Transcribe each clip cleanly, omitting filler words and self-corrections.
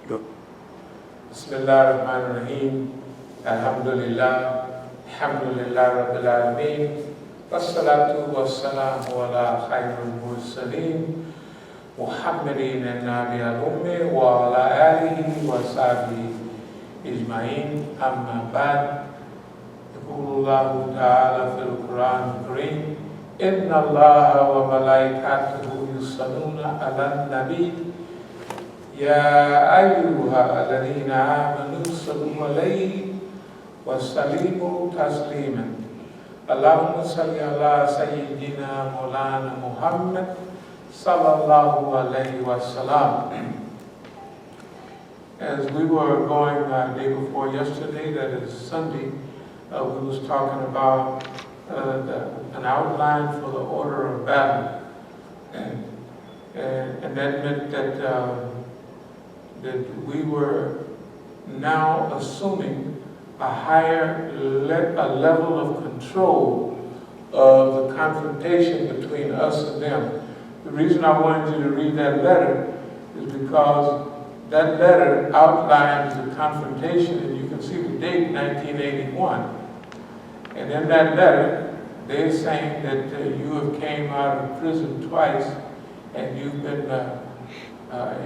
Go. Bismillahirrahmanirrahim. Alhamdulillah. Alhamdulillah Rabbil Alameen. Wassalatu wassalamu ala khairul mursaleen. Muhammadin an-Nabi al-Ummi wa ala alihi wa sahbihi ijma'in. Amma ba'd. يقول الله تعالى في القرآن الكريم إن الله وملائكته يصلون على النبي يا أيها الذين آمنوا صلوا عليه وسلموا تسليما اللهم صل على سيدنا مولانا محمد صلى الله عليه وسلم. As we were going day before yesterday, that is Sunday, we was talking about an outline for the order of battle, and that meant that we were now assuming a higher level of control of the confrontation between us and them. The reason I wanted you to read that letter is because that letter outlines the confrontation, and you can see the date, 1981. And in that letter, they're saying that you have came out of prison twice, and you've been,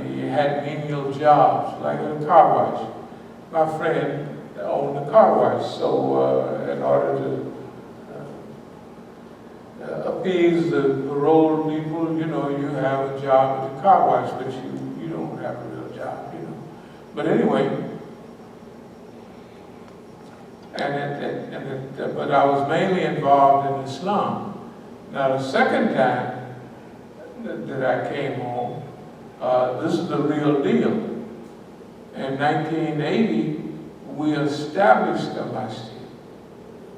you had menial jobs, like a car wash. My friend owned a car wash, so in order to appease the parole people, you know, you have a job at the car wash, but you don't have a real job, you know. But anyway, but I was mainly involved in Islam. Now the second time that I came home, this is the real deal. In 1980, we established a Masjid.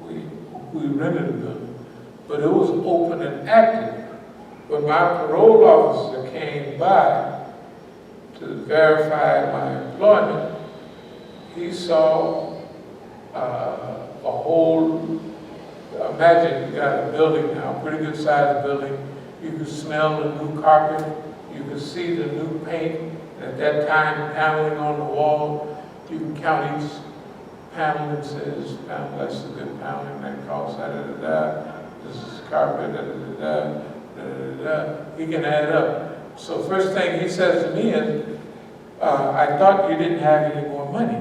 We rented a building, but it was open and active. When my parole officer came by to verify my employment, he saw a whole, imagine you got a building now, pretty good sized building. You could smell the new carpet, you could see the new paint. At that time, paneling on the wall, you can count each panel and say, this panel, that's a good paneling, that costs da-da-da-da, this is carpet, da-da-da-da, da-da-da-da. He can add up. So first thing he says to me is, I thought you didn't have any more money.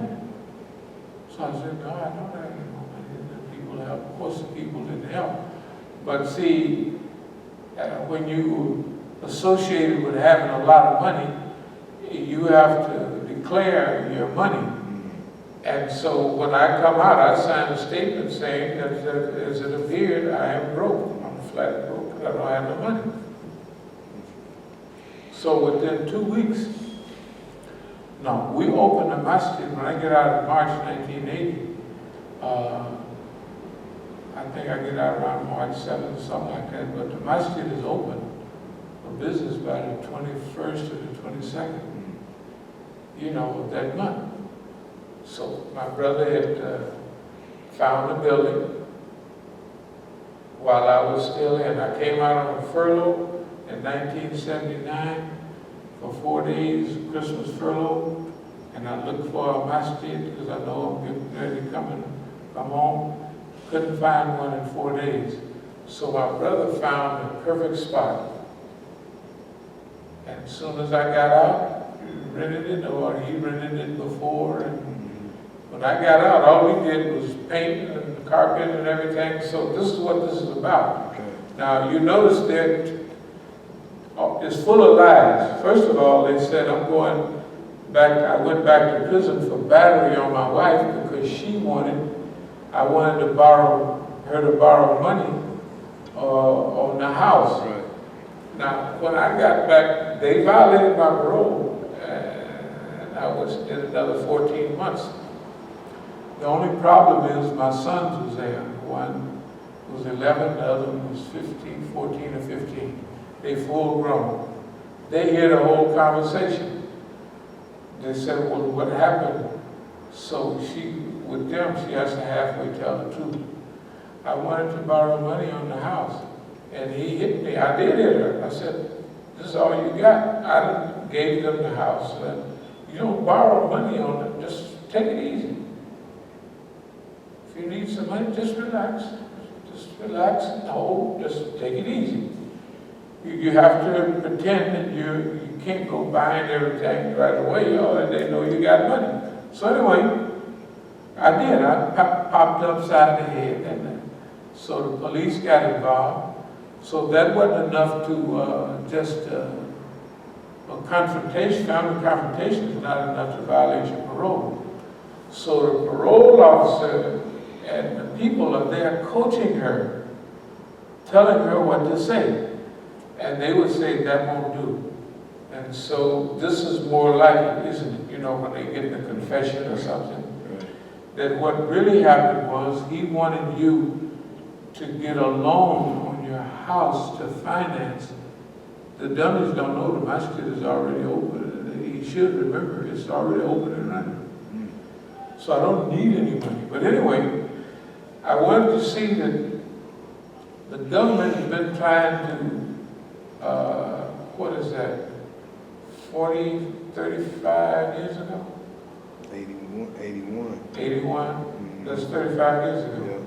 So I said, no, I don't have any more money. The people help. Of course, the people didn't help. But see, when you associated with having a lot of money, you have to declare your money. And so when I come out, I sign a statement saying that as it appeared, I am broke. I'm flat broke. I don't have no money. So within 2 weeks, no, we opened a masjid when I get out in March 1980. I think I get out around March 7th, something like that. But the masjid is open for business by the 21st or the 22nd, you know, of that month. So my brother had found a building while I was still in. I came out on a furlough in 1979 for 4 days, Christmas furlough, and I looked for a masjid because I know I'm getting ready to come home. Couldn't find one in 4 days. So my brother found a perfect spot. And as soon as I got out, he rented it, or he rented it before. And when I got out, all we did was paint and carpet and everything. So this is what this is about. Okay. Now you notice that it's full of lies. First of all, they said I went back to prison for battery on my wife because I wanted to her to borrow money on the house. Right. Now, when I got back, they violated my parole, and I did another 14 months. The only problem is my sons was there. One was 11, the other one was 14 or 15. They full grown. They hear the whole conversation. They said, well, what happened? So with them, she has to halfway tell the truth. I wanted to borrow money on the house, and he hit me. I did hit her. I said, this is all you got. I gave them the house. You don't borrow money on it, just take it easy. If you need some money, just relax. Just relax and hold, just take it easy. You have to pretend that you can't go buying everything right away, or they know you got money. So anyway, I did. I popped upside the head, and so the police got involved. So that wasn't enough to just a confrontation. Family confrontation is not enough to violate your parole. So the parole officer and the people are there coaching her, telling her what to say. And they would say, that won't do. And so this is more like it, isn't it? You know, when they get the confession or something. Right. That what really happened was he wanted you to get a loan on your house to finance. The dummies don't know the Masjid is already open. He should remember it's already open and running. So I don't need any money. But anyway, I wanted to see that the government has been trying to what is that, 40, 35 years ago? 81. 81? Mm-hmm. That's 35 years ago. Yeah.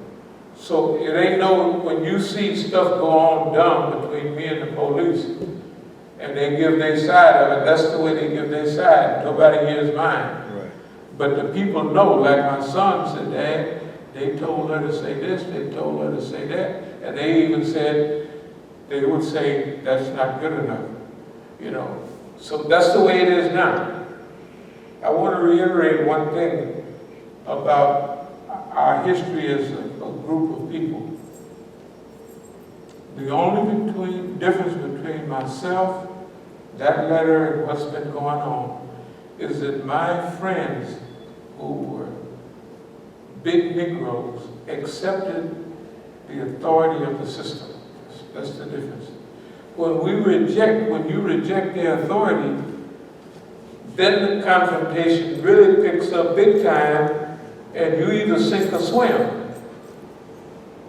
So it ain't no, when you see stuff go on dumb between me and the police, and they give their side of it, that's the way they give their side. Nobody hears mine. Right. But the people know, like my son said, Dad, they told her to say this, they told her to say that, and they even said, they would say, that's not good enough, you know. So that's the way it is now. I want to reiterate one thing about our history as a group of people. The only difference between myself, that letter, and what's been going on is that my friends who were big Negroes accepted the authority of the system. That's the difference. When you reject their authority, then the confrontation really picks up big time, and you either sink or swim.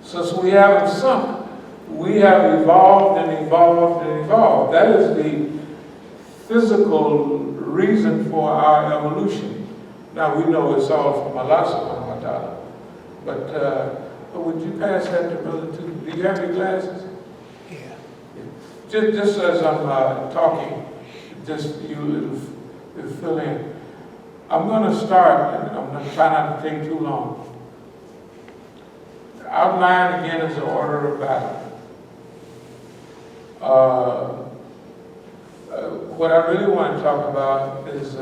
Since we haven't sunk, we have evolved and evolved and evolved. That is the physical reason for our evolution. Now we know it's all from Allah subhanahu wa ta'ala. But would you pass that to Brother Two? Do you have your glasses? Just as I'm talking, just you little fill in. I'm going to start, and I'm going to try not to take too long. The outline again is the order of battle. What I really want to talk about is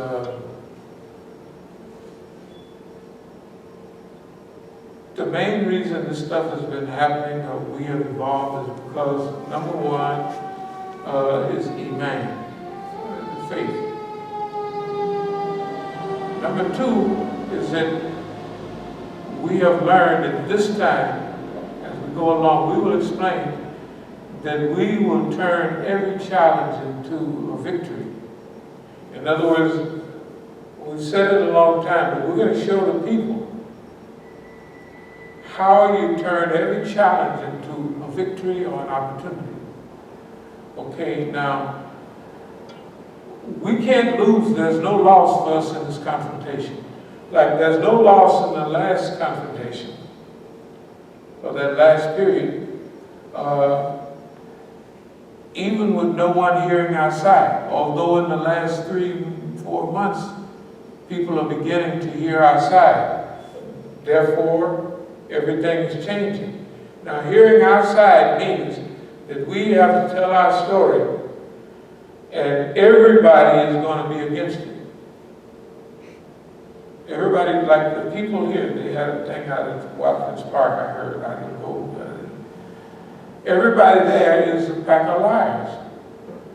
the main reason this stuff has been happening, or we have evolved, is because number one, is Imam, faith. Number two is that we have learned at this time, as we go along, we will explain that we will turn every challenge into a victory. In other words, we've said it a long time, but we're going to show the people how you turn every challenge into a victory or an opportunity. Okay, now, we can't lose. There's no loss for us in this confrontation. Like there's no loss in the last confrontation, or that last period, even with no one hearing our side. Although in the last 3-4 months, people are beginning to hear our side. Therefore, everything is changing. Now, hearing our side means that we have to tell our story, and everybody is going to be against it. Everybody, like the people here, they had a thing out at Watkins Park, I heard, I didn't go. Everybody there is a pack of liars.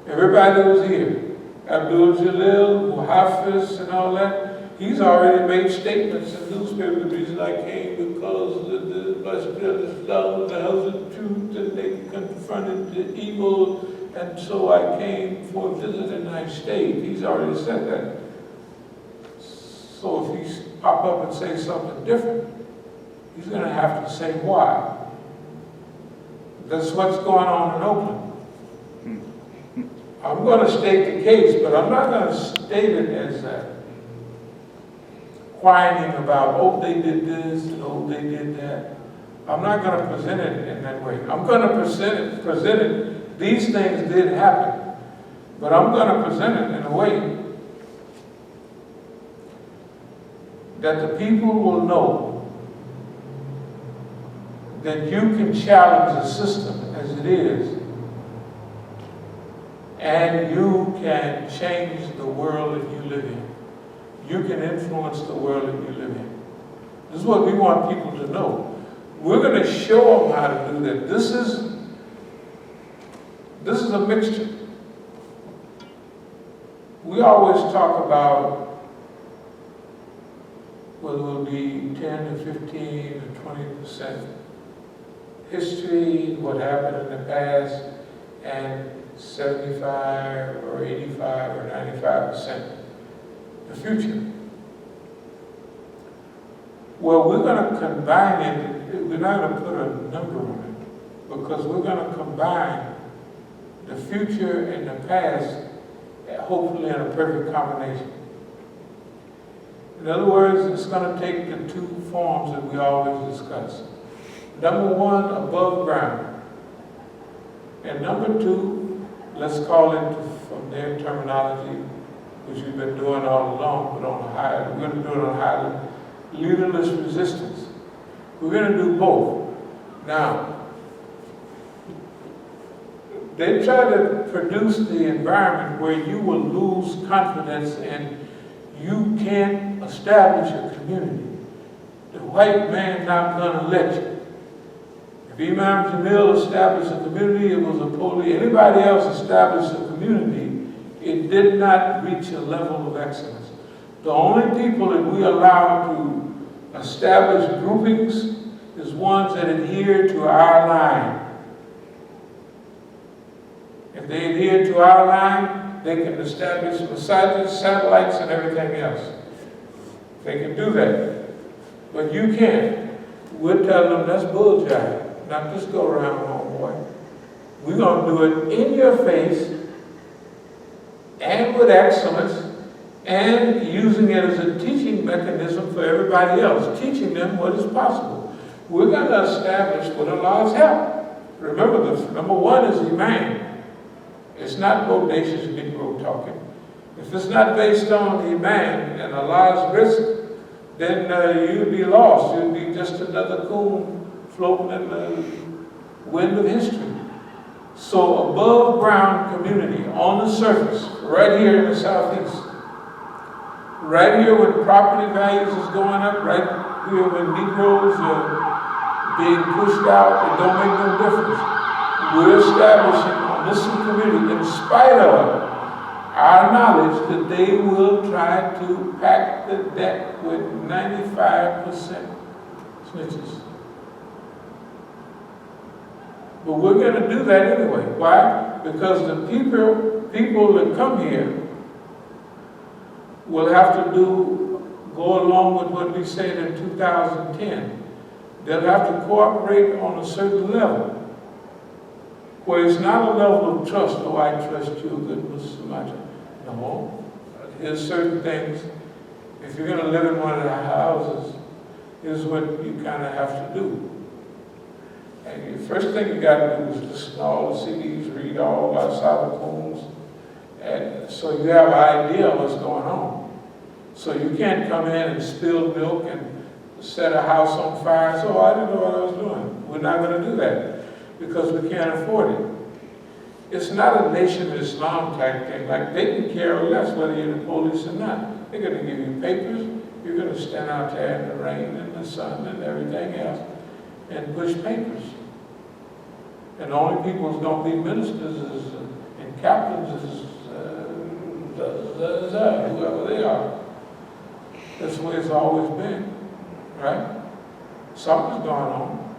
Everybody that was here, Abdul-Jalil, Hafiz, and all that, he's already made statements in newspaper. The reason I came because the Masjid Islam was the house of the truth, and they confronted the evil, and so I came for a visit and I stayed. He's already said that. So if he pop up and say something different, he's going to have to say why. That's what's going on in Oakland. I'm going to state the case, but I'm not going to state it as that. whining about, oh, they did this, and oh, they did that. I'm not going to present it in that way. I'm going to present it, these things did happen, but I'm going to present it in a way that the people will know that you can challenge the system as it is, and you can change the world that you live in. You can influence the world that you live in. This is what we want people to know. We're going to show them how to do that. This is a mixture. We always talk about whether it will be 10 to 15 to 20% history, what happened in the past, and 75 or 85 or 95% the future. Well, we're going to combine it. We're not going to put a number on it, because we're going to combine the future and the past, hopefully in a perfect combination. In other words, it's going to take the two forms that we always discuss. Number one, above ground. And number two, let's call it, from their terminology, which we've been doing all along, but on a higher, we're going to do it on a higher level, leaderless resistance. We're going to do both. Now, they try to produce the environment where you will lose confidence and you can't establish a community. The white man not going to let you. If Imam Jamil established a community, it was a police. Anybody else established a community, it did not reach a level of excellence. The only people that we allow to establish groupings is ones that adhere to our line. If they adhere to our line, they can establish Masjid, satellites, and everything else. They can do that. But you can't. We're telling them that's bull jive. Not just go around, homeboy. We're going to do it in your face and with excellence, and using it as a teaching mechanism for everybody else, teaching them what is possible. We're going to establish what Allah's help. Remember, the number one is Imam. It's not bodacious Negro talking. If it's not based on Imam and Allah's risk, then you'd be lost. You'd be just another coon floating in the wind of history. So above ground community, on the surface, right here in the Southeast, right here when property values is going up, right here when Negroes are being pushed out, it don't make no difference. We're establishing on this community, in spite of our knowledge that they will try to pack the deck with 95% snitches. But we're going to do that anyway. Why? Because the people that come here will have to go along with what we said in 2010. They'll have to cooperate on a certain level, where it's not a level of trust. Oh, I trust you, good Muslim. No. Here's certain things. If you're going to live in one of the houses, here's what you kind of have to do. And the first thing you got to do is listen to all the CDs, read all our As-Sabiqun, and so you have an idea of what's going on. So you can't come in and spill milk and set a house on fire. So I didn't know what I was doing. We're not going to do that because we can't afford it. It's not a Nation of Islam type thing. Like, they can care less whether you're the police or not. They're going to give you papers. You're going to stand out there in the rain and the sun and everything else and push papers. And the only people who's going to be ministers and captains is whoever they are. That's the way it's always been, right? Something's going on.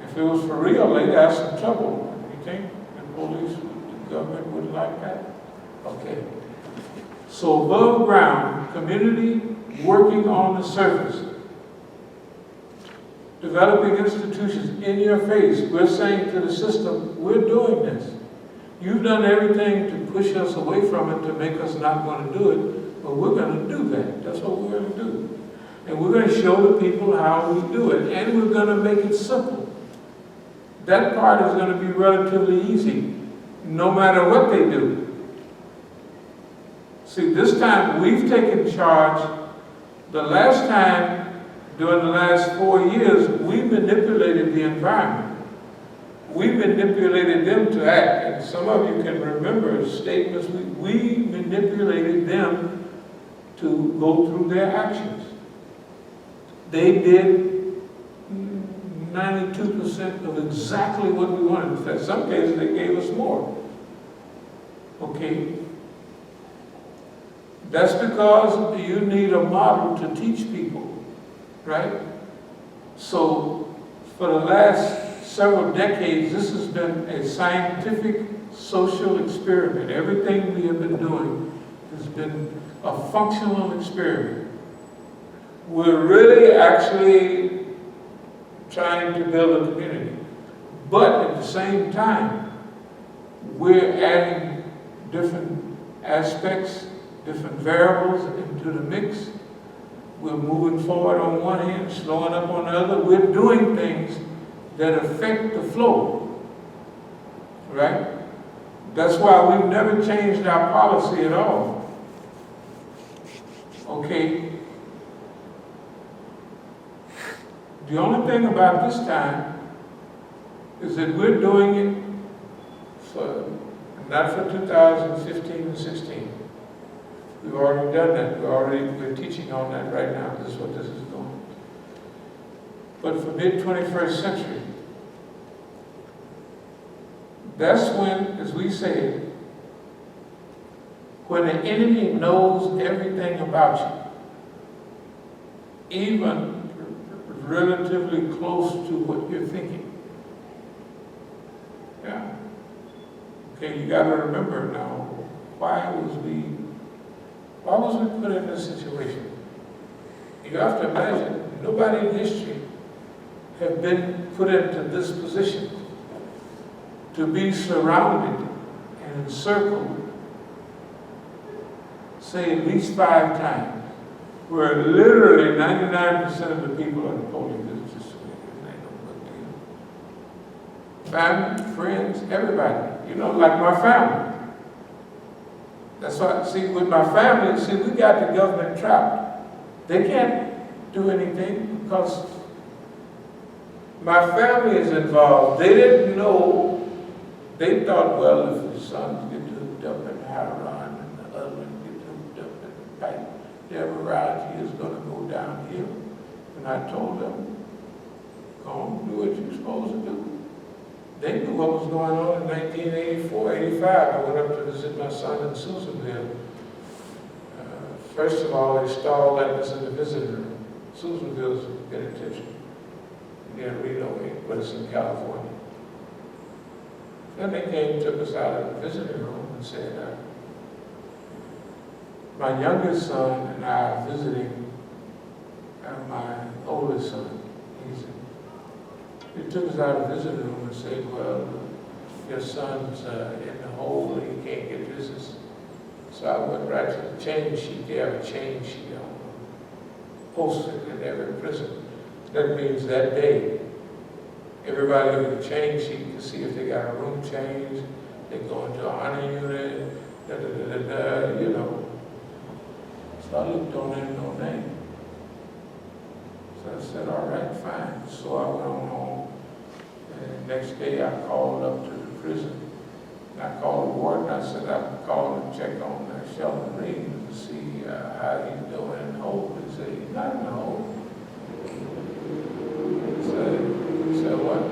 If it was for real, they'd have some trouble. You think the police, the government wouldn't like that? Okay. So above ground, community working on the surface. Developing institutions in your face. We're saying to the system, we're doing this. You've done everything to push us away from it, to make us not want to do it, but we're going to do that. That's what we're going to do. And we're going to show the people how we do it. And we're going to make it simple. That part is going to be relatively easy, no matter what they do. See, this time we've taken charge. The last time, during the last 4 years, we manipulated the environment. We manipulated them to act. And some of you can remember statements. We manipulated them to go through their actions. They did 92% of exactly what we wanted. In some cases, they gave us more. Okay? That's because you need a model to teach people, right? So, for the last several decades, this has been a scientific social experiment. Everything we have been doing has been a functional experiment. We're really actually trying to build a community. But at the same time, we're adding different aspects, different variables into the mix. We're moving forward on one hand, slowing up on the other. We're doing things that affect the flow, right? That's why we've never changed our policy at all. Okay? The only thing about this time is that we're doing it not for 2015 and 16. We've already done that. We're teaching on that right now. This is what this is doing. But for mid-21st century, that's when, as we say, when the enemy knows everything about you, even relatively close to what you're thinking. Yeah. Okay, you got to remember now, why was we put in this situation? You have to imagine, nobody in history have been put into this position to be surrounded and encircled, say at least 5 times, where literally 99% of the people are the polling business. It ain't no big deal. Family, friends, everybody. You know, like my family. That's why, see, with my family, see, we got the government trapped. They can't do anything because my family is involved. They didn't know. They thought, well, if the sons get hooked up in Haran and the other one get hooked up in the pipe, their morality is going to go downhill. And I told them, go on, do what you're supposed to do. They knew what was going on in 1984, 85. I went up to visit my son in Susanville. First of all, they stalled at us in the visitor room. Susanville's a penitentiary. Near Reno, but it's in California. Then they came, took us out of the visitor room and said, my youngest son and I are visiting my oldest son. He took us out of the visitor room and said, well, your son's in the hole and he can't get business. So I went right to the change sheet. They have a change sheet posted in every prison. That means that day, everybody look at the change sheet to see if they got a room change, they go into a honor unit, you know. So I looked on there, no name. So I said, all right, fine. So I went on home. And the next day I called up to the prison. And I called the warden. I said, I called and checked on Sheldon Reed to see how he's doing in the hole. He said, he's not in the hole. He said, what?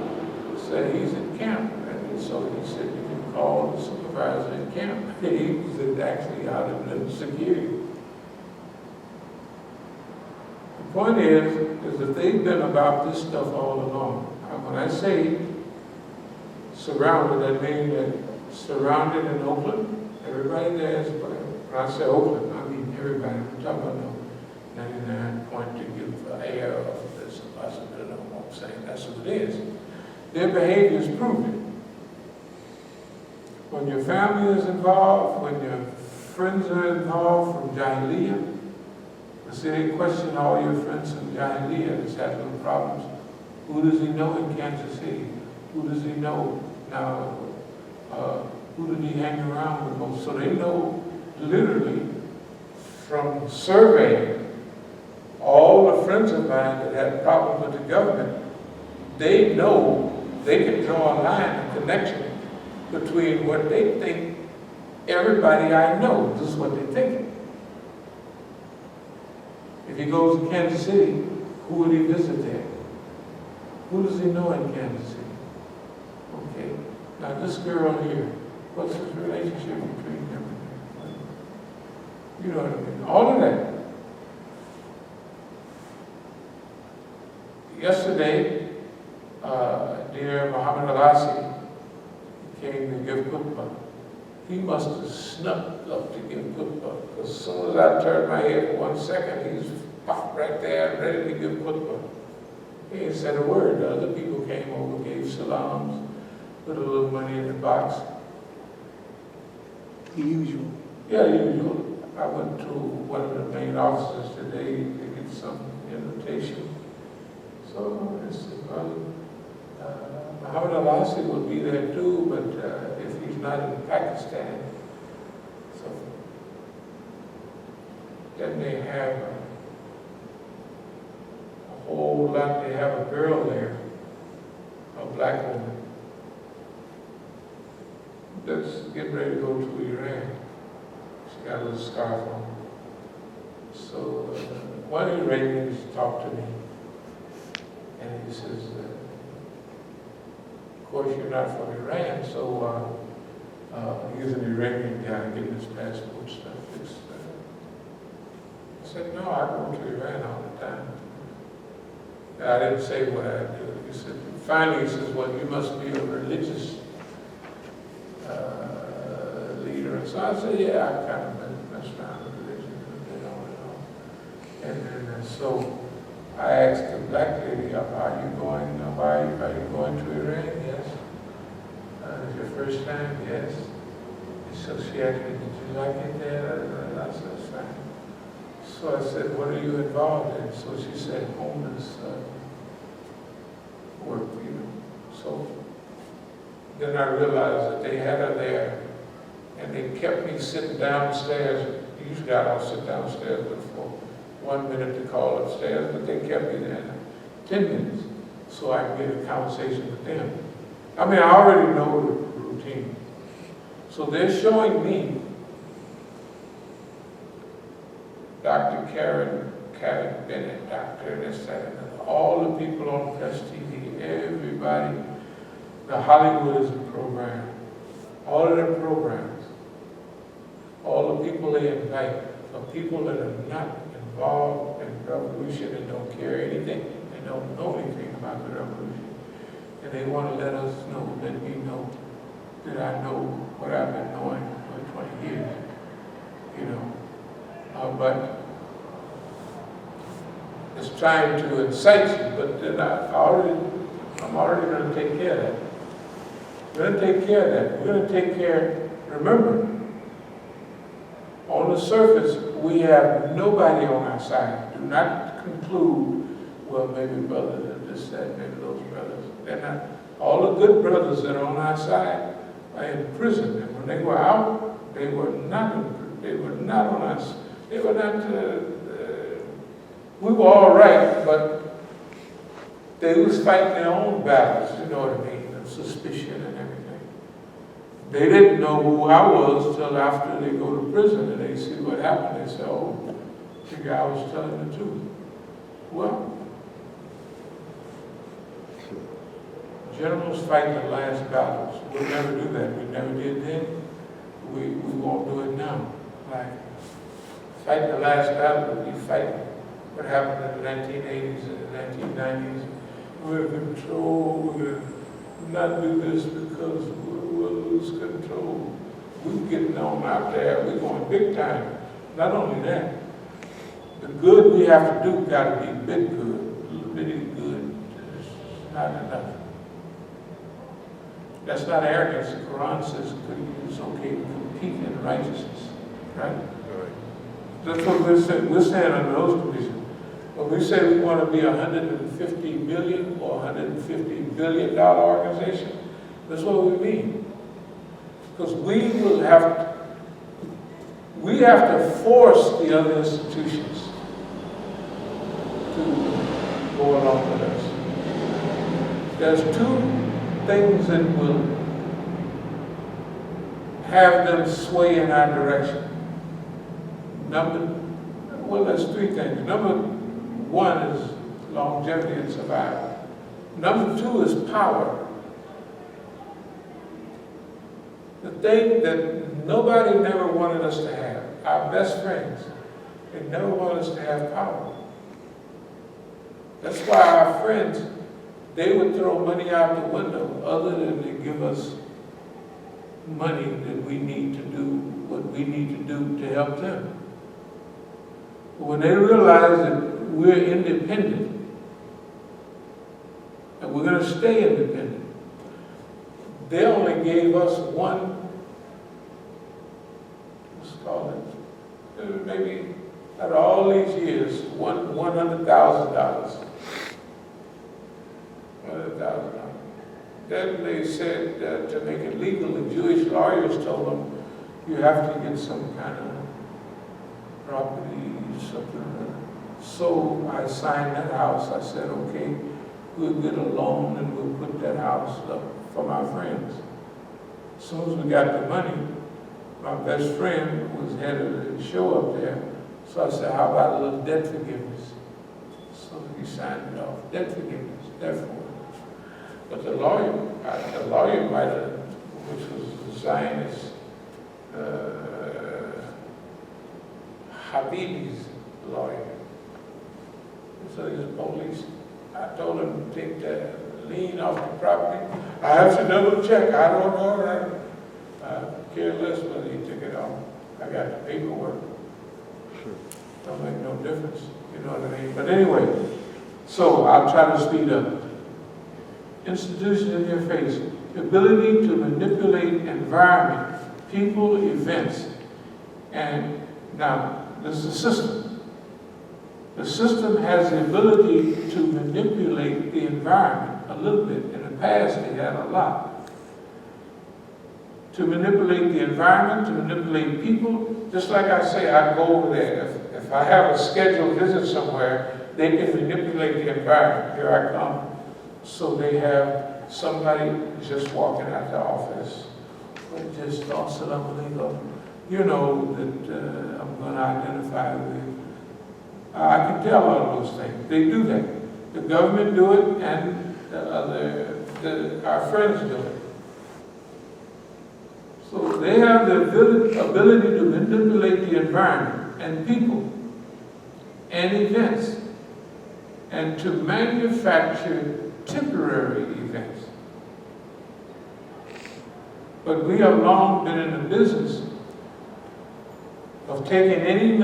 He said, he's in camp. And so he said, you can call the supervisor in camp. He was actually out of the security. The point is that they've been about this stuff all along. When I say surrounded, I mean that surrounded in Oakland, everybody there is, when I say Oakland, I mean everybody. I'm talking about no 99 point to give air of this possibility. I'm saying that's what it is. Their behavior is proven. When your family is involved, when your friends are involved from Jahiliyyah, Because they question all your friends from Jahiliyyah that's had little problems. Who does he know in Kansas City? Who does he know now? Who did he hang around with most? So they know literally from surveying all the friends of mine that had problems with the government, they know they can draw a line, a connection between what they think, everybody I know, this is what they're thinking. If he goes to Kansas City, who would he visit there? Who does he know in Kansas City? Okay, now this girl here, what's his relationship between them? You know what I mean? All of that. Yesterday, dear Muhammad Al-Asi came to give khutbah. He must have snuck up to give khutbah, because as soon as I turned my head for 1 second, he's popped right there, ready to give khutbah. He ain't said a word. The other people came over, gave salams, put a little money in the box. The usual. Yeah, usual. I went to one of the main offices today to get some invitation. So I said, well, Muhammad Al-Asi will be there too, but if he's not in Pakistan. So then they have a whole lot, they have a girl there, a black woman, that's getting ready to go to Iran. She got a little scarf on. So one of the Iranians talked to me, and he says, of course you're not from Iran, so he's an Iranian guy getting his passport stuff fixed. I said, no, I go to Iran all the time. And I didn't say what I do. He said, finally he says, well, you must be a religious leader. And so I said, yeah, I kind of messed around with religion a bit on. And then so I asked the black lady, are you going to Iran? Yes. Is your first time? Yes. So she asked me, did you like it there? I said, it's fine. So I said, what are you involved in? So she said, homeless work, you know. So then I realized that they had her there, and they kept me sitting downstairs. Usually I don't sit downstairs but for 1 minute to call upstairs, but they kept me there 10 minutes so I could get a conversation with them. I mean, I already know the routine. So they're showing me Dr. Karen Bennett, Dr. this, that, and that, all the people on Press TV, everybody, the Hollywoodism program, all of their programs, all the people they invite are people that are not involved in revolution and don't care anything, and don't know anything about the revolution. And they want to let us know, let me know that I know what I've been knowing for 20 years, you know. But it's trying to incite you, but then I'm already going to take care of that. We're going to take care of that. We're going to take care, remember, on the surface, we have nobody on our side. Do not conclude, well, maybe brother this, that, maybe those brothers. They're not. All the good brothers that are on our side are in prison. And when they were out, they were not on us. They were not, we were all right, but they was fighting their own battles, you know what I mean, of suspicion and everything. They didn't know who I was till after they go to prison and they see what happened. They say, oh, the guy was telling the truth. Well, generals fight the last battles. We'll never do that. We never did then. We won't do it now. Like, fight the last battle, we fight what happened in the 1980s and the 1990s. We're in control, we're not do this because we'll lose control. We're getting on out there, we're going big time. Not only that, the good we have to do got to be big good, a little bitty good. It's not enough. That's not arrogance. The Quran says it's okay to compete in righteousness, right? That's what we're saying. We're saying under those conditions. When we say we want to be a $150 million or $150 billion organization, that's what we mean. Because we have to force the other institutions to go along with us. There's two things that will have them sway in our direction. There's three things. Number one is longevity and survival. Number two is power. The thing that nobody never wanted us to have, our best friends, they never wanted us to have power. That's why our friends, they would throw money out the window other than to give us money that we need to do what we need to do to help them. But when they realize that we're independent, and we're going to stay independent, they only gave us maybe out of all these years, $100,000. Then they said to make it legal, the Jewish lawyers told them, you have to get some kind of property, something. So I signed that house. I said, okay, we'll get a loan and we'll put that house up for my friends. As soon as we got the money, my best friend was head of the show up there. So I said, how about a little debt forgiveness? So he signed it off. Debt forgiveness, therefore. But the lawyer might have, which was the Zionist, Habibi's lawyer. So he's a police. I told him to take the lien off the property. I have to double check. I don't know that. I care less whether he took it off. I got the paperwork. Don't make no difference. You know what I mean? But anyway, so I'll try to speed up. Institutions in your face. The ability to manipulate environment, people, events. And now, this is a system. The system has the ability to manipulate the environment a little bit. In the past, they had a lot. To manipulate the environment, to manipulate people. Just like I say, I go over there. If I have a scheduled visit somewhere, they can manipulate the environment. Here I come. So they have somebody just walking out the office, but just assalamu alaikum. You know that I'm going to identify with. I can tell all of those things. They do that. The government do it, and our friends do it. So they have the ability to manipulate the environment and people and events, and to manufacture temporary events. But we have long been in the business of taking any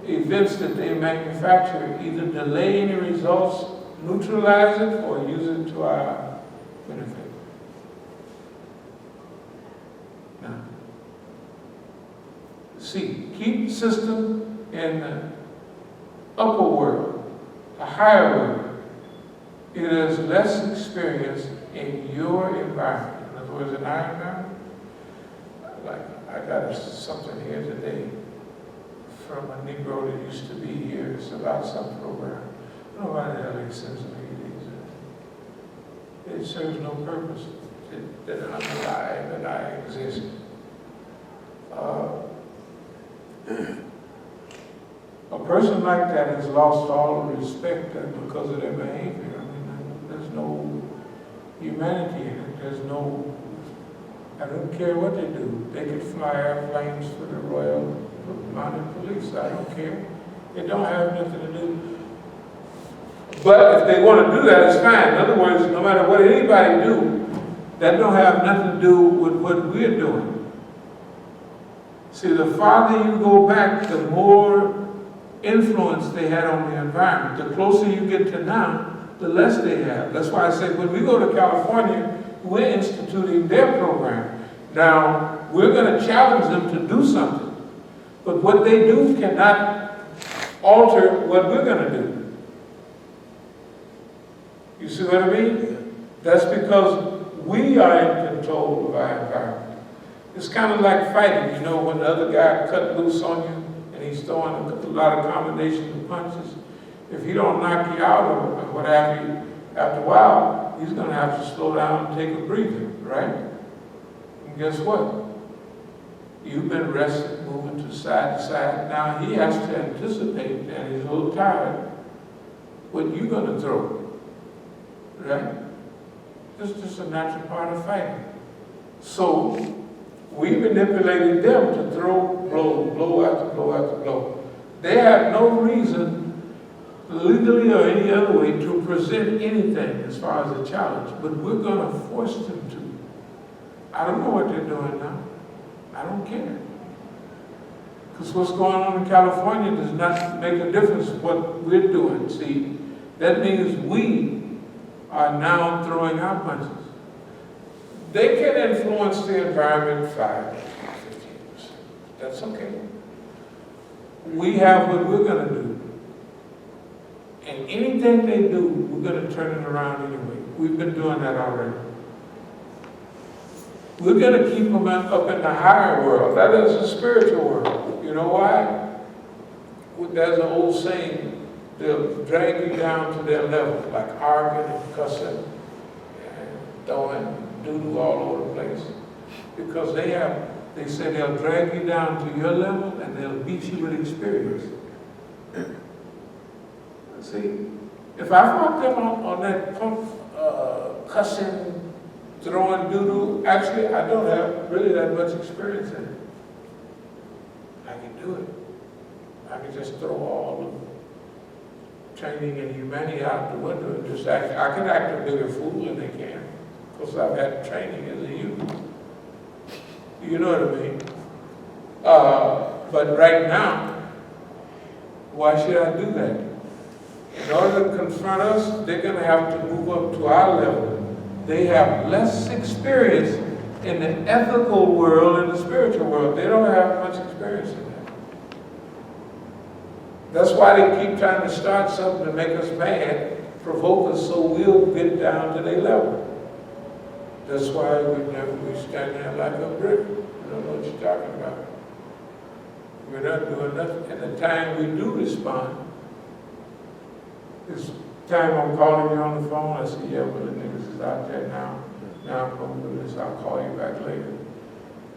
events that they manufacture, either delay any results, neutralize it, or use it to our benefit. Now, see, keep the system in the upper world, the higher world. It is less experience in your environment. In other words, in our environment, like I got something here today from a Negro that used to be here. It's about some program. I don't know why the hell he sends me these. It serves no purpose. That underlie that I exist. A person like that has lost all respect because of their behavior. I mean, there's no humanity in it. There's no, I don't care what they do. They could fly airplanes for the Royal Mounted Police. I don't care. They don't have nothing to do. But if they want to do that, it's fine. In other words, no matter what anybody do, that don't have nothing to do with what we're doing. See, the farther you go back, the more influence they had on the environment. The closer you get to now, the less they have. That's why I say when we go to California, we're instituting their program. Now, we're going to challenge them to do something. But what they do cannot alter what we're going to do. You see what I mean? That's because we are in control of our environment. It's kind of like fighting, you know, when the other guy cut loose on you and he's throwing a lot of combinations of punches. If he don't knock you out or what have you, after a while, he's going to have to slow down and take a breather, right? And guess what? You've been resting, moving to side to side. Now he has to anticipate, and he's a little tired, what you're going to throw, right? This is just a natural part of fighting. So we manipulated them to throw blow after blow after blow. They have no reason, legally or any other way, to present anything as far as a challenge, but we're going to force them to. I don't know what they're doing now. I don't care. Because what's going on in California does not make a difference what we're doing. See, that means we are now throwing our punches. They can influence the environment 5, 15%. That's okay. We have what we're going to do. And anything they do, we're going to turn it around anyway. We've been doing that already. We're going to keep them up in the higher world. That is the spiritual world. You know why? There's an old saying, they'll drag you down to their level, like arguing and cussing and throwing doo-doo all over the place. Because they say they'll drag you down to your level and they'll beat you with experience. See, if I fought them on that punk, cussing, throwing doo-doo, actually I don't have really that much experience in it. I can do it. I can just throw all the training and humanity out the window and just act. I can act a bigger fool than they can, because I've had training as a youth. You know what I mean? But right now, why should I do that? In order to confront us, they're going to have to move up to our level. They have less experience in the ethical world and the spiritual world. They don't have much experience in that. That's why they keep trying to start something to make us mad, provoke us so we'll get down to their level. That's why we stand there like a brick. You don't know what you're talking about. We're not doing nothing. And the time we do respond, this time I'm calling you on the phone, I say, yeah, well, the niggas is out there now. Now I'm going to do this. I'll call you back later.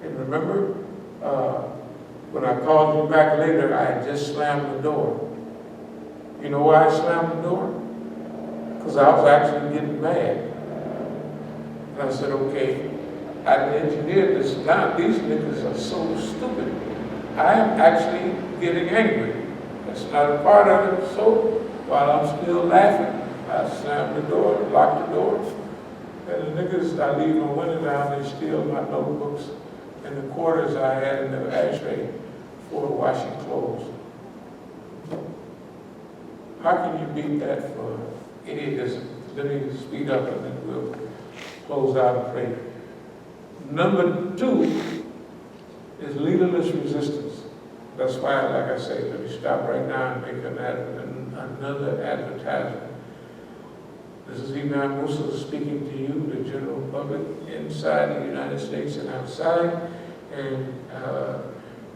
And remember, when I called you back later, I had just slammed the door. You know why I slammed the door? Because I was actually getting mad. And I said, okay, I engineered this down. These niggas are so stupid. I am actually getting angry. That's not a part of it. So while I'm still laughing, I slam the door, lock the door. And the niggas, I leave my window down, they steal my notebooks and the quarters I had in the ashtray for washing clothes. How can you beat that for idiotism? Let me speed up and then we'll close out and pray. Number 2 is leaderless resistance. That's why, like I say, let me stop right now and make another advertisement. This is Imam Musa speaking to you, the general public, inside the United States and outside. And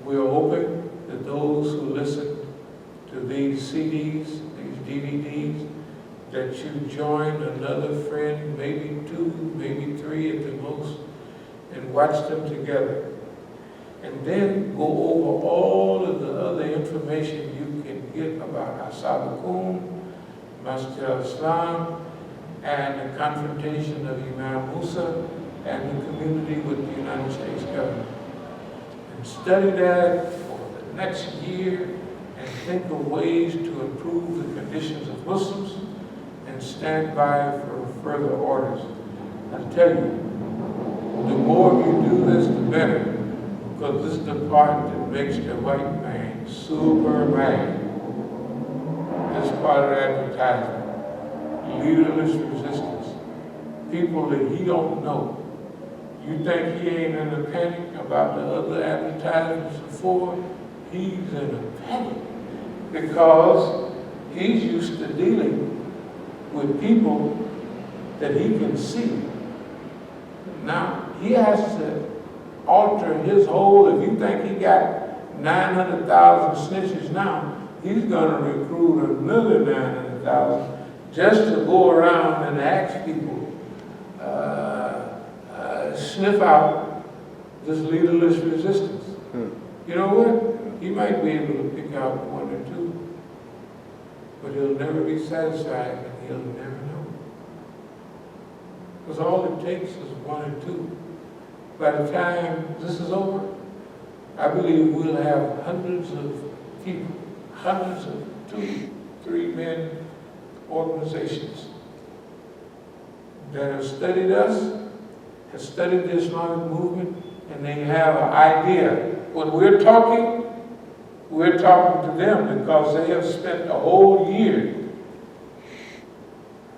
we're hoping that those who listen to these CDs, these DVDs, that you join another friend, maybe 2, maybe 3 at the most, and watch them together. And then go over all of the other information you can get about As-Sabiqun, Masjid al-Islam, and the confrontation of Imam Musa and the community with the United States government. And study that for the next year and think of ways to improve the conditions of Muslims and stand by for further orders. I tell you, the more you do this, the better. Because this is the part that makes the white man super mad. This part of the advertisement. Leaderless resistance. People that he don't know. You think he ain't in a panic about the other advertisements before? he's in a panic because he's used to dealing with people that he can see. Now, he has to alter his whole, if you think he got 900,000 snitches now, he's gonna recruit another 900,000 just to go around and ask people, sniff out this leaderless resistance. You know what? He might be able to pick out one or two, but he'll never be satisfied and he'll never know. Because all it takes is one or two. By the time this is over, I believe we'll have hundreds of people, hundreds of 2, 3-man organizations that have studied us, have studied the Islamic movement, and they have an idea. When we're talking to them because they have spent a whole year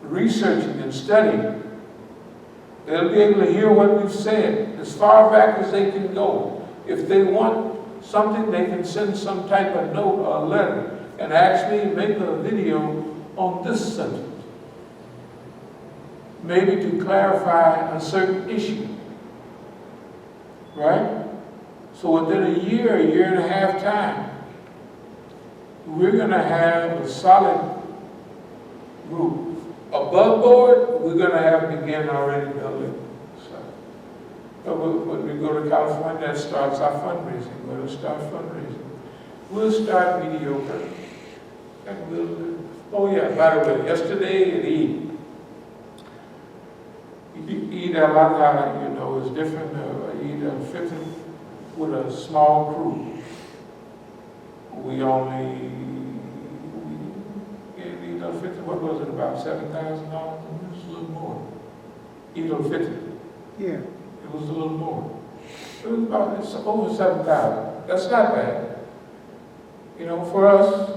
researching and studying. They'll be able to hear what we've said as far back as they can go. If they want something, they can send some type of note or a letter and actually make a video on this subject. Maybe to clarify a certain issue, right? So within a year and a half time, we're gonna have a solid group. Above board, we're gonna have begun already building. So when we go to California, that starts our fundraising. We're gonna start fundraising. We'll start mediocre. And we'll, oh yeah, by the way, yesterday at Eid al-Adha, you know, is different. Eid al-Fitr with a small crew. We only gave Eid al-Fitr, what was it, about $7,000? It was a little more. Eid al-Fitr. Yeah. It was a little more. It was about, it's over 7,000. That's not bad. You know, for us,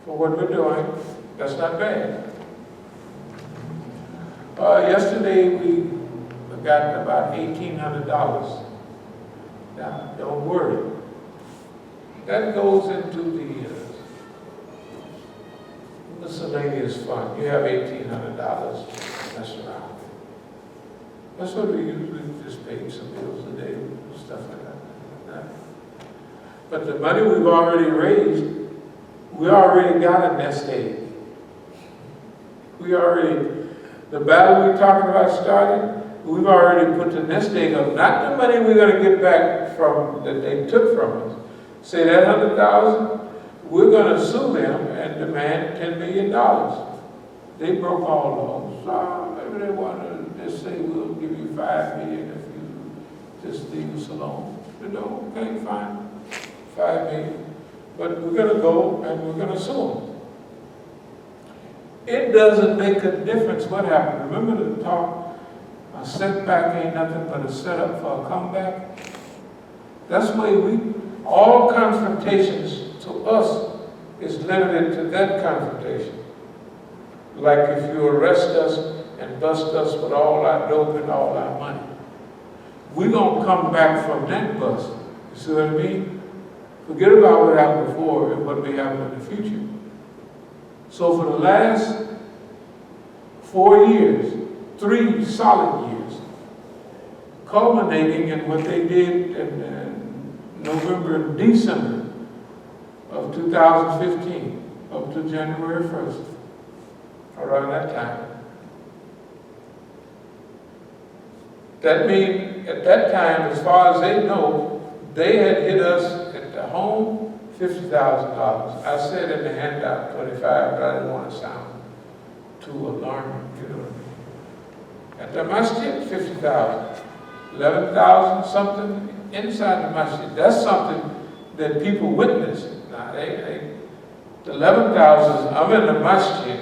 for what we're doing, that's not bad. Yesterday we got about $1,800. Now, don't worry. That goes into the miscellaneous fund. You have $1,800 mess around. That's what we usually just pay some bills a day, stuff like that. But the money we've already raised, we already got a nest egg. The battle we're talking about starting, we've already put the nest egg up. Not the money we're going to get back from that they took from us. Say that 100,000, we're going to sue them and demand $10 million. They broke all laws. So maybe they want to just say we'll give you $5 million if you just leave us alone. You know, okay, fine, $5 million. But we're going to go and we're going to sue them. It doesn't make a difference what happened. Remember the talk, a setback ain't nothing but a setup for a comeback? That's why all confrontations to us is limited to that confrontation. Like if you arrest us and bust us with all our dope and all our money. We're going to come back from that bust. You see what I mean? Forget about what happened before and what may happen in the future. So for the last 4 years, 3 solid years, culminating in what they did in November and December of 2015 up to January 1st, around that time. That means at that time, as far as they know, they had hit us at the home $50,000. I said in the handout 25, but I didn't want to sound too alarming, you know what I mean? At the Masjid, 50,000. 11,000 something inside the Masjid. That's something that people witness. Now, the 11,000, I'm in the Masjid,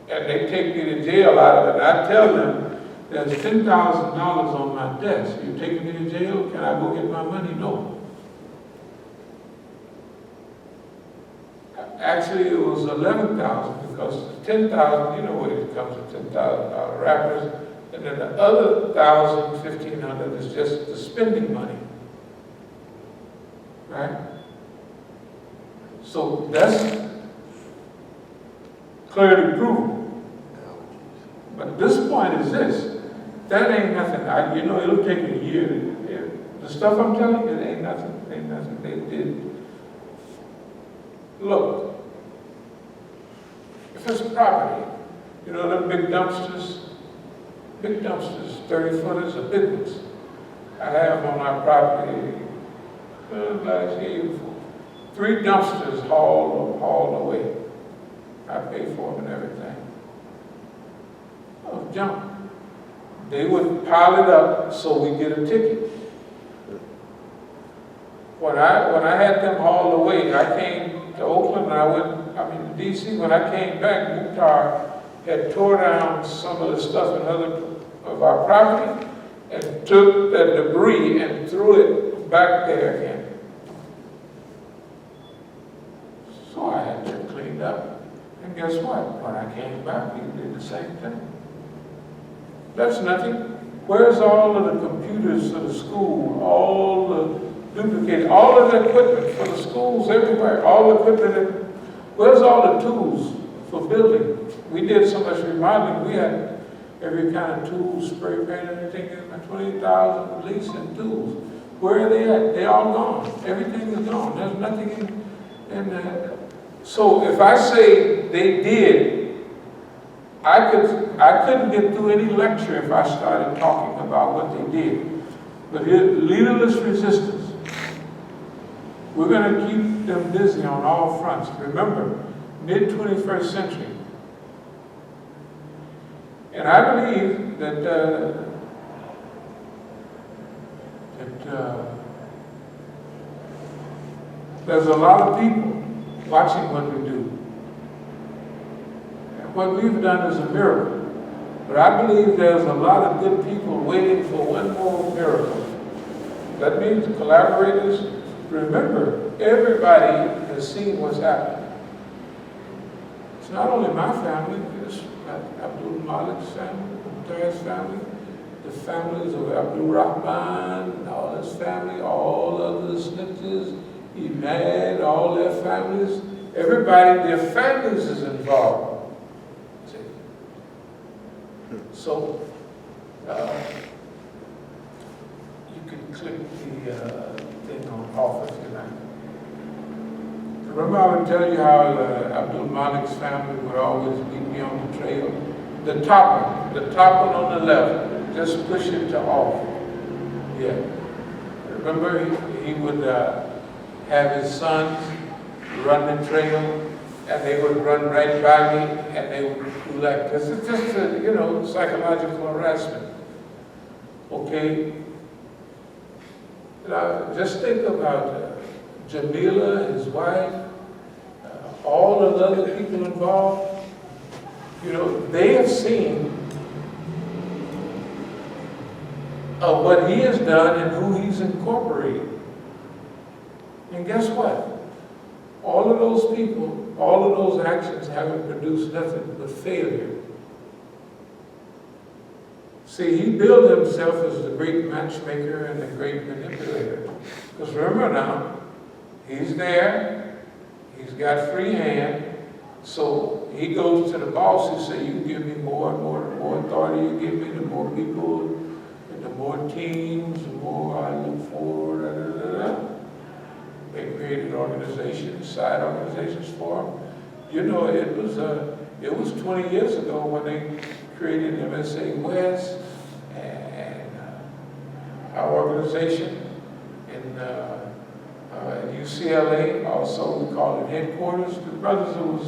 and they take me to jail out of it. I tell them, there's $10,000 on my desk. You taking me to jail? Can I go get my money? No. Actually, it was 11,000 because 10,000, you know what it comes with $10,000 wrappers, and then the other 1,000, 1,500 is just the spending money, right? So that's clearly proven. But this point is this, that ain't nothing. It'll take a year. The stuff I'm telling you, it ain't nothing. They did. Look, if it's property, them big dumpsters, 30-footers are big ones. I have on my property, last year, 3 dumpsters hauled away. I pay for them and everything. Oh, junk. They would pile it up so we get a ticket. When I had them hauled away, I came to Oakland and D.C. When I came back, Mukhtar had tore down some of the stuff in other of our property and took that debris and threw it back there again. So I had them cleaned up. And guess what? When I came back, he did the same thing. That's nothing. Where's all of the computers for the school, all the duplicated, all of the equipment for the schools everywhere, all the equipment, where's all the tools for building? We did so much remodeling, we had every kind of tools, spray paint, everything, 20,000 at least in tools. Where are they at? They're all gone. Everything is gone. There's nothing in that. So if I say they did, I couldn't get through any lecture if I started talking about what they did. But leaderless resistance. We're going to keep them busy on all fronts. Remember, mid-21st century. And I believe that there's a lot of people watching what we do. And what we've done is a miracle. But I believe there's a lot of good people waiting for one more miracle. That means collaborators, remember, everybody has seen what's happening. It's not only my family, it's Abdul-Malik's family, Mukhtar's family, the families of Abdul Rahman, all his family, all of the snitches, Imam, all their families, everybody, their families is involved. See? So, you can click the thing on off if you like. Remember I would tell you how Abdul Malik's family would always meet me on the trail? The top one on the left, just push it to off. Yeah. Remember he would have his sons run the trail and they would run right by me and they would do like this. It's just psychological harassment. Okay? Now, just think about Jamila, his wife, all of the other people involved. They have seen what he has done and who he's incorporated. And guess what? All of those people, all of those actions haven't produced nothing but failure. See, he billed himself as the great matchmaker and the great manipulator. Because remember now, he's there, he's got free hand, so he goes to the boss, he says, you give me more and more and more authority, you give me, the more people, and the more teams, the more I look forward, They created organizations, side organizations for him. It was 20 years ago when they created MSA West and our organization at UCLA, also we call it headquarters. The Brotherhood was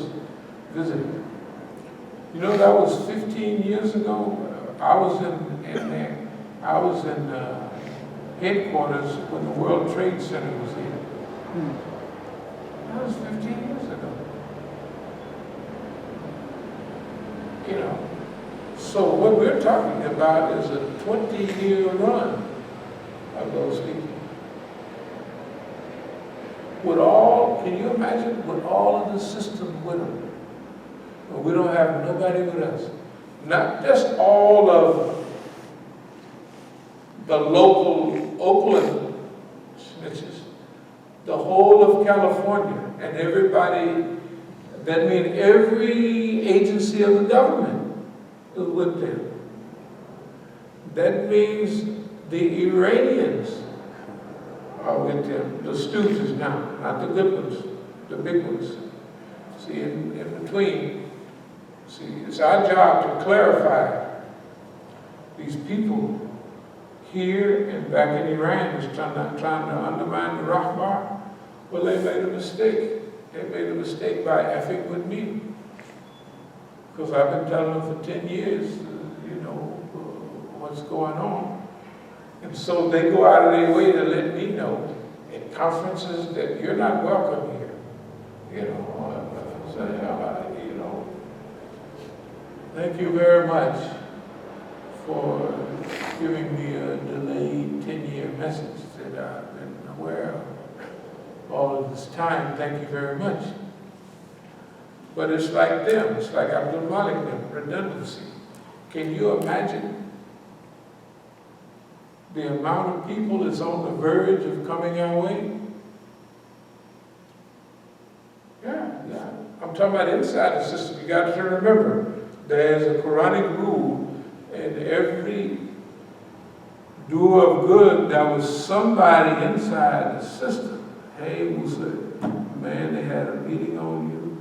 visiting. That was 15 years ago. I was in headquarters when the World Trade Center was here. That was 15 years ago. So what we're talking about is a 20-year run of those people. Can you imagine, with all of the system with them? But we don't have nobody with us. Not just all of the local Oakland snitches, the whole of California. And everybody, that means every agency of the government is with them. That means the Iranians are with them, the stooges now, not the good ones, the big ones. See, in between. See, it's our job to clarify these people here and back in Iran is trying to undermine the Rahbar. Well, they made a mistake. They made a mistake by effing with me. Because I've been telling them for 10 years, what's going on. And so they go out of their way to let me know at conferences that you're not welcome here. Thank you very much for giving me a delayed 10-year message that I've been aware of all of this time. Thank you very much. But it's like them. It's like abdul-Alim, redundancy. Can you imagine the amount of people that's on the verge of coming our way? Yeah. I'm talking about inside the system. You got to remember, there's a Quranic rule, and every doer of good, there was somebody inside the system. Hey, Musa, man, they had a meeting on you,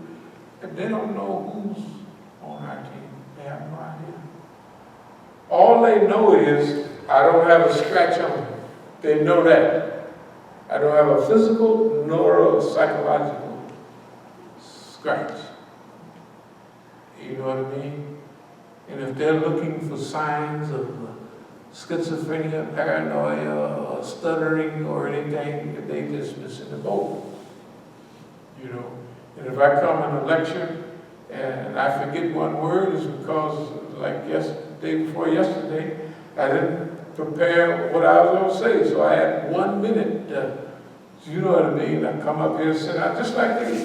and they don't know who's on our team. They have no idea. All they know is, I don't have a scratch on me. They know that. I don't have a physical nor a psychological scratch. You know what I mean? And if they're looking for signs of schizophrenia, paranoia, or stuttering, or anything, they just missing the boat. And if I come in a lecture and I forget one word, it's because, like day before yesterday, I didn't prepare what I was going to say. So I had 1 minute, you know what I mean? I come up here and sit down just like this,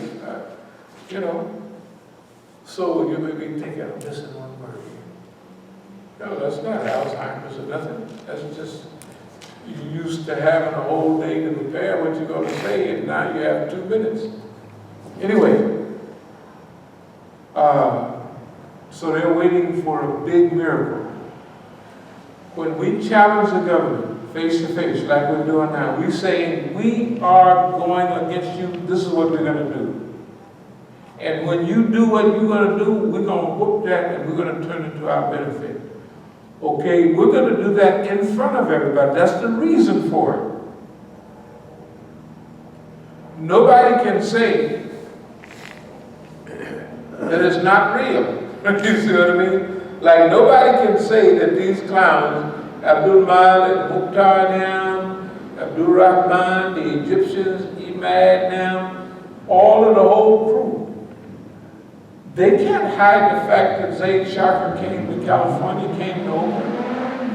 So you may be thinking, I'm missing one word. No, that's not Alzheimer's or nothing. That's just, you used to having a whole day to prepare what you're going to say, and now you have 2 minutes. Anyway, so they're waiting for a big miracle. When we challenge the government face to face, like we're doing now, we say, we are going against you, this is what we're going to do. And when you do what you're going to do, we're going to whoop that and we're going to turn it to our benefit. Okay, we're going to do that in front of everybody. That's the reason for it. Nobody can say that it's not real. You see what I mean? Like nobody can say that these clowns, Abdul-Malik, Mukhtar, Abdul Rahman, the Egyptians, Imam, all of the whole crew, they can't hide the fact that Zaid Shakir came to California, came over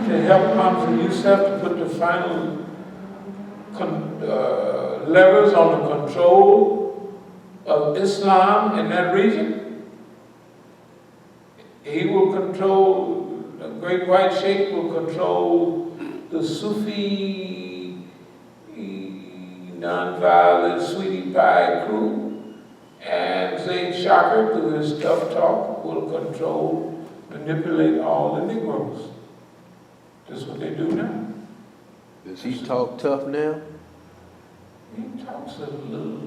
to help Hamza Youssef to put the final levers on the control of Islam in that region. He will control, the Great White Sheikh will control the Sufi, non-violent, sweetie pie crew. And Zaid Shakir, through his tough talk, will control, manipulate all the Negroes. That's what they do now. Does he talk tough now? He talks a little,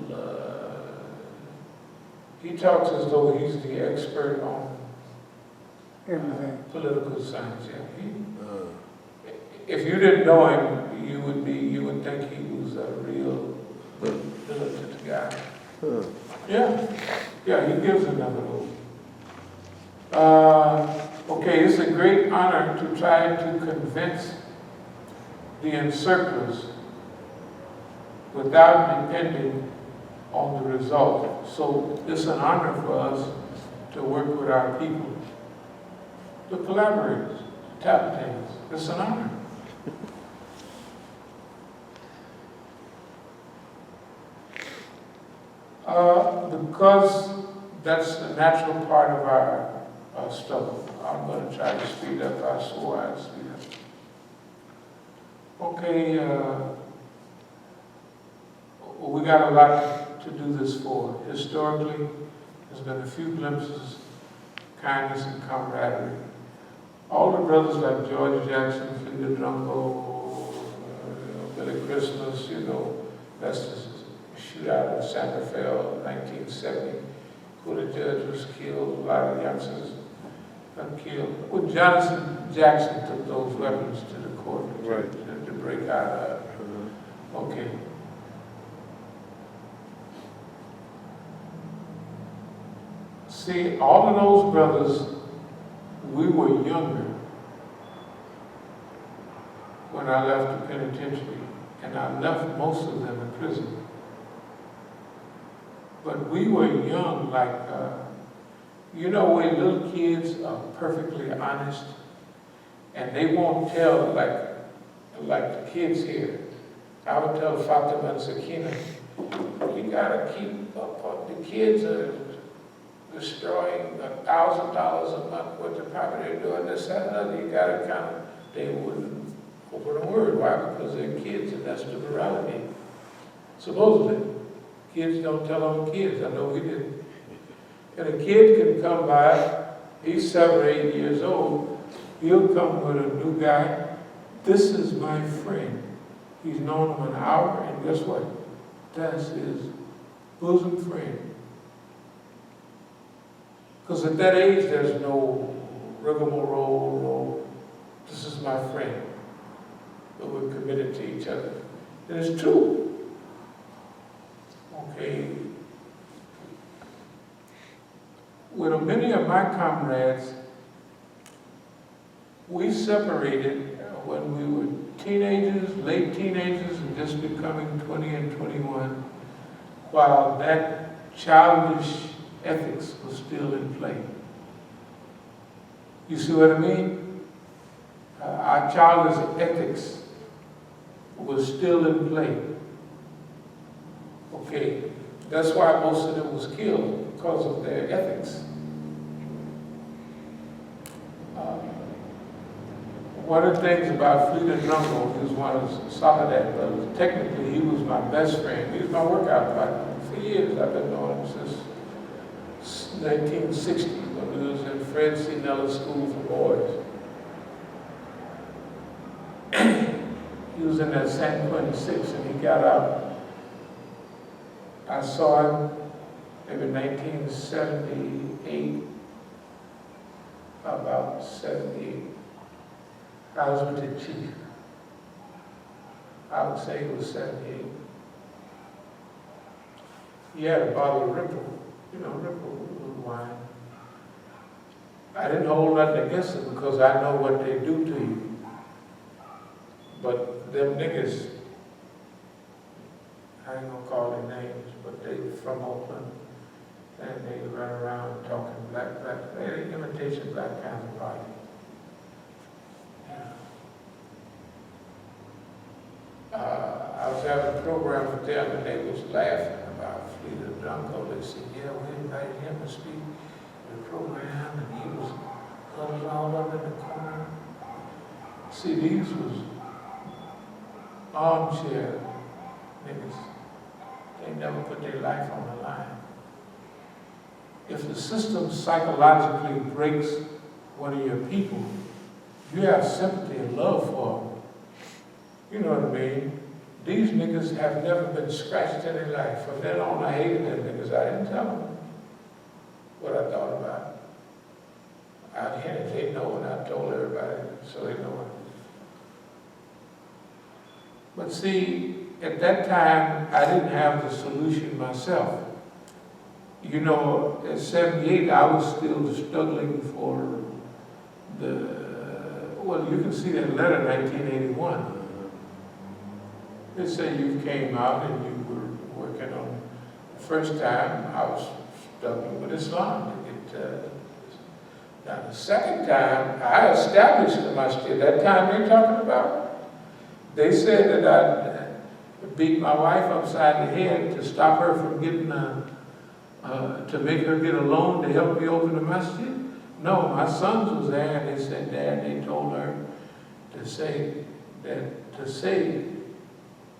he talks as though he's the expert on everything. Political science, yeah. If you didn't know him, you would think he was a real militant guy. Yeah, he gives another oath. Okay, it's a great honor to try to convince the encirclers without depending on the result. So it's an honor for us to work with our people, the collaborators, the tappers. It's an honor. Because that's the natural part of our struggle. I'm going to try to speed up. I swore I'd speed up. Okay, we got a lot to do this for. Historically, there's been a few glimpses, kindness and camaraderie. All the brothers like George Jackson, Fleeta Drungo, Billy Christmas, that's the shootout in Santa Fe, 1970, where the judge was killed, a lot of youngsters got killed. Well, Jonathan Jackson took those weapons to the court to break out of. Okay. See, all of those brothers, we were younger when I left the penitentiary, and I left most of them in prison. But we were young, like, when little kids are perfectly honest, and they won't tell like the kids here. I would tell Fatima and Sakina, you gotta keep up on the kids are destroying $1,000 a month worth of property, they're doing this, that, and other. You gotta kind of, they wouldn't open a word. Why? Because they're kids, and that's the morality. Supposedly, kids don't tell on kids. I know we didn't. And a kid can come by, he's 7 or 8 years old, he'll come with a new guy. This is my friend. He's known him an hour, and guess what? That's his bosom friend. Because at that age, there's no rigmarole, no, this is my friend. But we're committed to each other. And it's true. Okay. With many of my comrades, we separated when we were teenagers, late teenagers, and just becoming 20 and 21, while that childish ethics was still in play. You see what I mean? Our childish ethics was still in play. Okay, that's why most of them was killed, because of their ethics. One of the things about Fleeta Drungo, he was one of Soledad brothers. Technically, he was my best friend. He was my workout partner for years. I've been knowing him since 1960, when we was in Fred C. Nellis School for Boys. He was in that San Quentin 6, and he got out. I saw him maybe 1978, about 78. I was with the chief. I would say it was 78. He had a bottle of Ripple, Ripple wine. I didn't hold nothing against them because I know what they do to you. But them niggas, I ain't gonna call their names, but they from Oakland, and they run around talking black, they imitation black kind of party. I was having a program with them, and they was laughing about Fleeta Drungo. They said, yeah, we invited him to speak at the program, and he was huddled all up in the corner. See, these was armchair niggas. They never put their life on the line. If the system psychologically breaks one of your people, you have sympathy and love for them. You know what I mean? These niggas have never been scratched in their life. From then on, I hated them niggas. I didn't tell them what I thought about it. They know, and I told everybody, so they know it. But see, at that time, I didn't have the solution myself. At 78, I was still struggling for you can see that letter, 1981. They say you came out and you were working on, the first time I was struggling with Islam. Now the second time, I established the Masjid. That time they're talking about, they said that I beat my wife upside the head to stop her from getting, to make her get a loan to help me open the Masjid. No, my sons was there, and they said, Dad, they told her to say,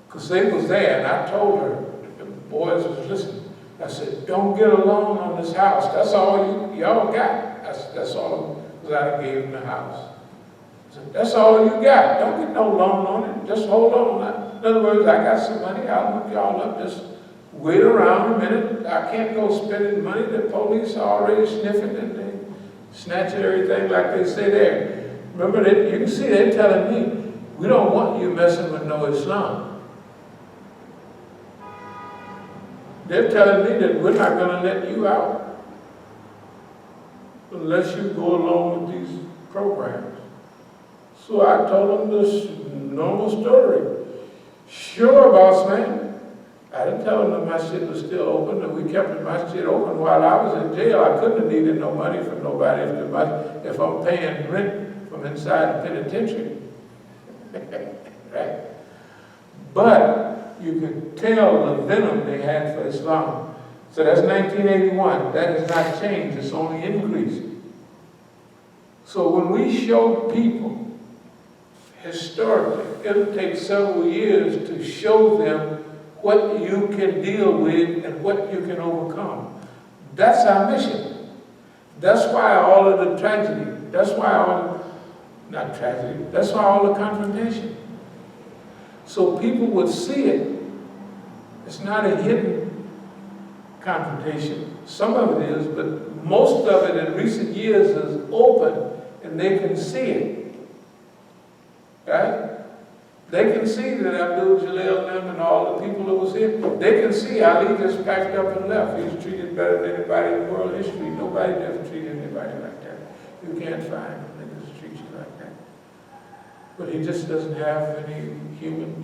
because they was there, and I told her, boys was listening. I said, don't get a loan on this house. That's all y'all got. That's all, because I gave them the house. I said, that's all you got. Don't get no loan on it. Just hold on. In other words, I got some money. I'll hook y'all up. Just wait around a minute. I can't go spending money. The police are already sniffing and they snatching everything like they say there. Remember, you can see they're telling me, we don't want you messing with no Islam. They're telling me that we're not going to let you out unless you go along with these programs. So I told them this normal story. Sure, boss man. I didn't tell them the Masjid was still open, and we kept the Masjid open while I was in jail. I couldn't have needed no money from nobody if I'm paying rent from inside the penitentiary. Right? But you can tell the venom they had for Islam. So that's 1981. That has not changed. It's only increased. So when we show people, historically, it'll take several years to show them what you can deal with and what you can overcome. That's our mission. That's why all of the tragedy, that's why all the confrontation. So people would see it. It's not a hidden confrontation. Some of it is, but most of it in recent years is open and they can see it. Right? They can see that abdul-Alim and all the people that was here, they can see Ali just packed up and left. He was treated better than anybody in world history. Nobody ever treated anybody like that. You can't find niggas treat you like that. But he just doesn't have any human,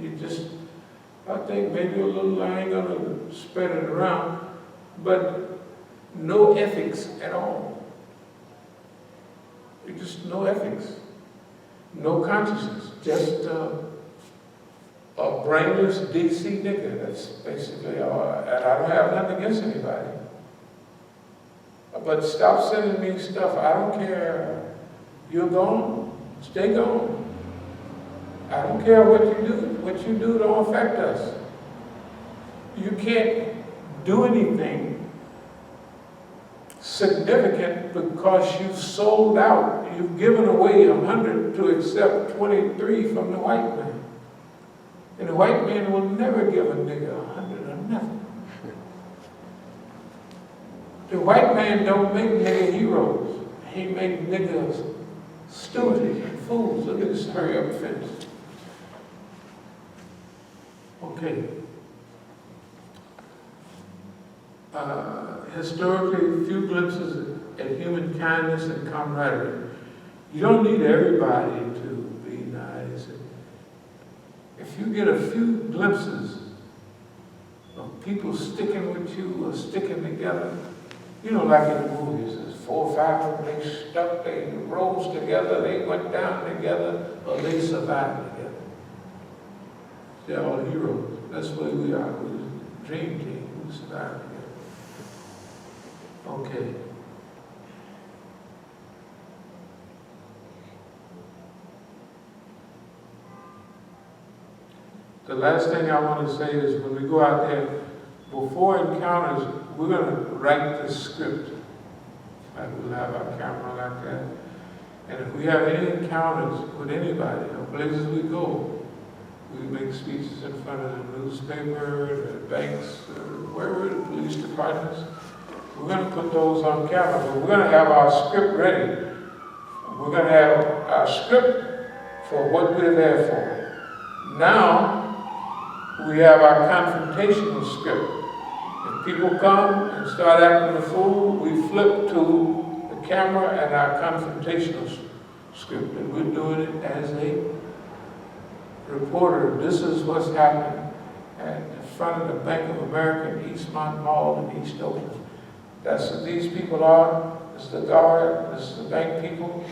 I think maybe a little, I ain't gonna spread it around, but no ethics at all. Just no ethics. No consciousness, just a brainless DC nigga. That's basically all. And I don't have nothing against anybody. But stop sending me stuff. I don't care. You're gone. Stay gone. I don't care what you do. What you do don't affect us. You can't do anything significant because you've sold out. You've given away 100 to accept 23 from the white man. And the white man will never give a nigga 100 or nothing. The white man don't make nigga heroes. He make niggas stupid and fools. Look at this hurry up fence. Okay. Historically, few glimpses at human kindness and camaraderie. You don't need everybody to be nice. If you get a few glimpses of people sticking with you or sticking together, you know, like in the movies, there's 4 or 5 of them, they stuck, they rose together, they went down together, or they survived together. They're all heroes. That's the way we are. We're a dream team. We survived together. Okay. The last thing I want to say is when we go out there, before encounters, we're going to write the script. Like we'll have our camera like that. And if we have any encounters with anybody, or places we go, we make speeches in front of the newspaper, the banks, wherever, the police departments. We're going to put those on camera, but we're going to have our script ready. We're going to have our script for what we're there for. Now, we have our confrontational script. If people come and start acting a fool, we flip to the camera and our confrontational script. And we're doing it as a reporter. This is what's happening at the front of the Bank of America in Eastmont Mall in East Oakland. That's what these people are. This is the guard. This is the bank people.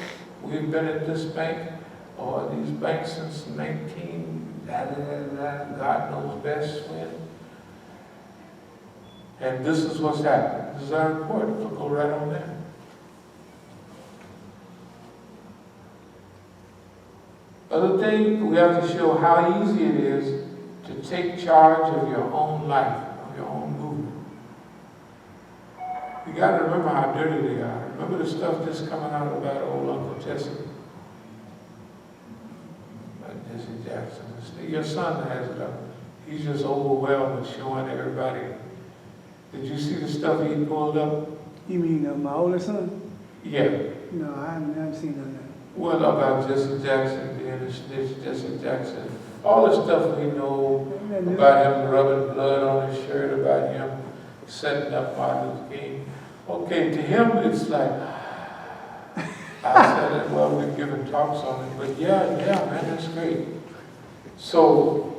We've been at this bank or these banks since 19, God knows best when. And this is what's happening. This is our report. We'll go right on there. Other thing, we have to show how easy it is to take charge of your own life, of your own You gotta remember how dirty they are. Remember the stuff just coming out about old Uncle Jesse? Jesse Jackson. Your son has it up. He's just overwhelmed with showing everybody. Did you see the stuff he pulled up? You mean my oldest son? Yeah. No, I haven't seen none of that. Well, about Jesse Jackson being a snitch, Jesse Jackson. All the stuff we know about him rubbing blood on his shirt, about him setting up Martin Luther King. Okay, to him it's like, I said, well, we've given talks on it, but yeah, man, that's great. So,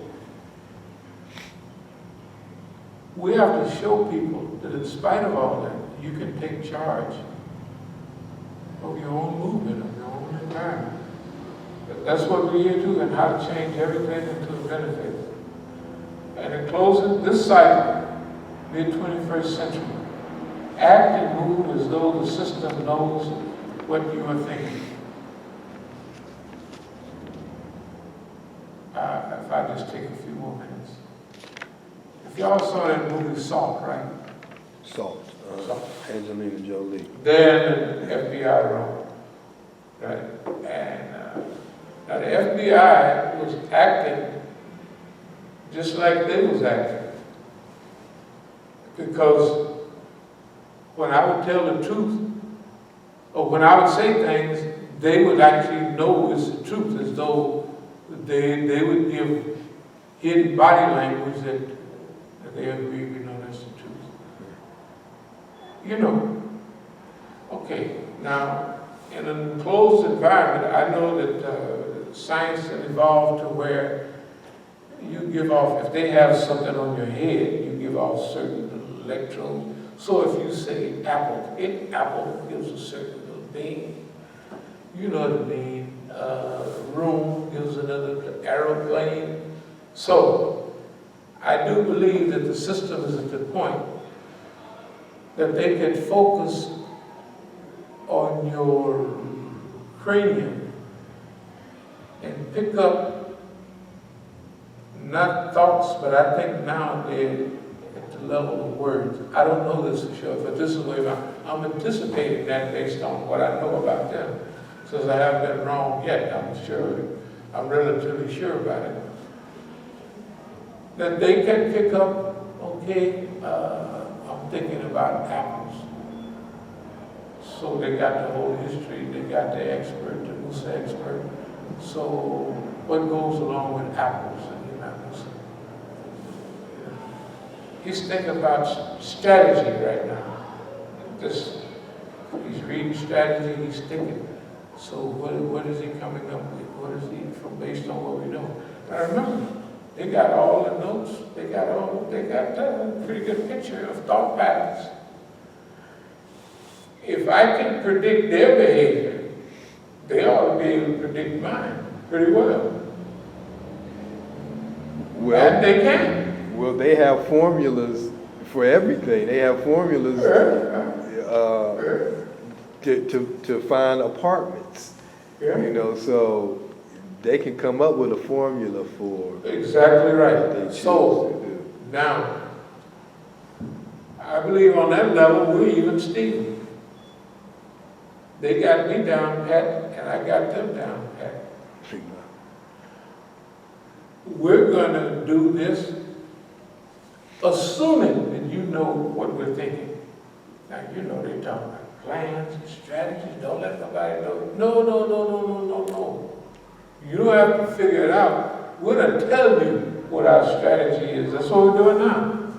we have to show people that in spite of all that, you can take charge of your own movement, of your own environment. That's what we're here to do, and how to change everything into the benefit. And in closing, this cycle, mid-21st century, act and move as though the system knows what you are thinking. If I just take a few more minutes. If y'all saw that movie Salt, right? Salt. Salt. Angelina Jolie. They're in the FBI room, right? And now the FBI was acting just like they was acting. Because when I would tell the truth, or when I would say things, they would actually know it's the truth, as though they would give hidden body language that they agree, we know that's the truth. You know, okay, now in an enclosed environment, I know that science has evolved to where you give off, if they have something on your head, you give off certain electrons. So if you say apple, apple gives a certain little beam. You know what I mean? Room gives another aeroplane. So I do believe that the system is at the point that they can focus on your cranium and pick up not thoughts, but I think now they're at the level of words. I don't know this for sure, but this is the way I'm anticipating that based on what I know about them. Since I haven't been wrong yet, I'm relatively sure about it. That they can pick up, okay, I'm thinking about apples. So they got the whole history, they got the expert, the Musa expert. So what goes along with apples and Imam Musa? He's thinking about strategy right now. He's reading strategy, he's thinking. So what is he coming up with? What is he from based on what we know? Now remember, they got all the notes, they got a pretty good picture of thought patterns. If I can predict their behavior, they ought to be able to predict mine pretty well. And they can. Well, they have formulas for everything. They have formulas to find apartments. Yeah. You know, so they can come up with a formula for exactly right. what they choose So to do. now, I believe on that level we're even Stephen. They got me down pat, and I got them down pat. We're going to do this assuming that you know what we're thinking. Now, you know they're talking about plans and strategies. Don't let nobody know. No. You don't have to figure it out. We're going to tell you what our strategy is. That's what we're doing now.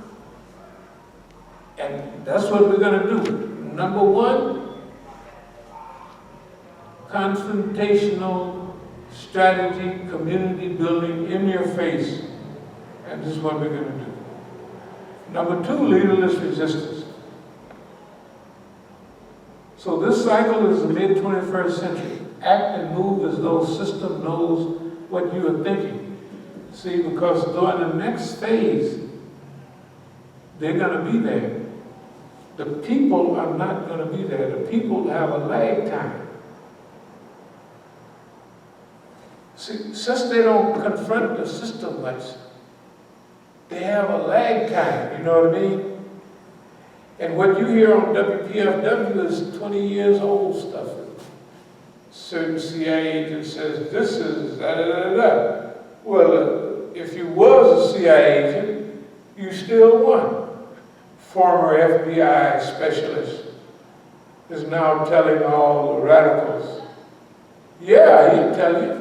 And that's what we're going to do. Number one, confrontational strategy, community building in your face. And this is what we're going to do. Number two, leaderless resistance. So this cycle is the mid-21st century. Act and move as though the system knows what you are thinking. See, because during the next phase, they're going to be there. The people are not going to be there. The people have a lag time. See, since they don't confront the system much, they have a lag time, you know what I mean? And what you hear on WPFW is 20 years old stuff. Certain CIA agent says, this is da-da-da-da. Well, if you was a CIA agent, you still won. Former FBI specialist is now telling all the radicals, yeah, he'll tell you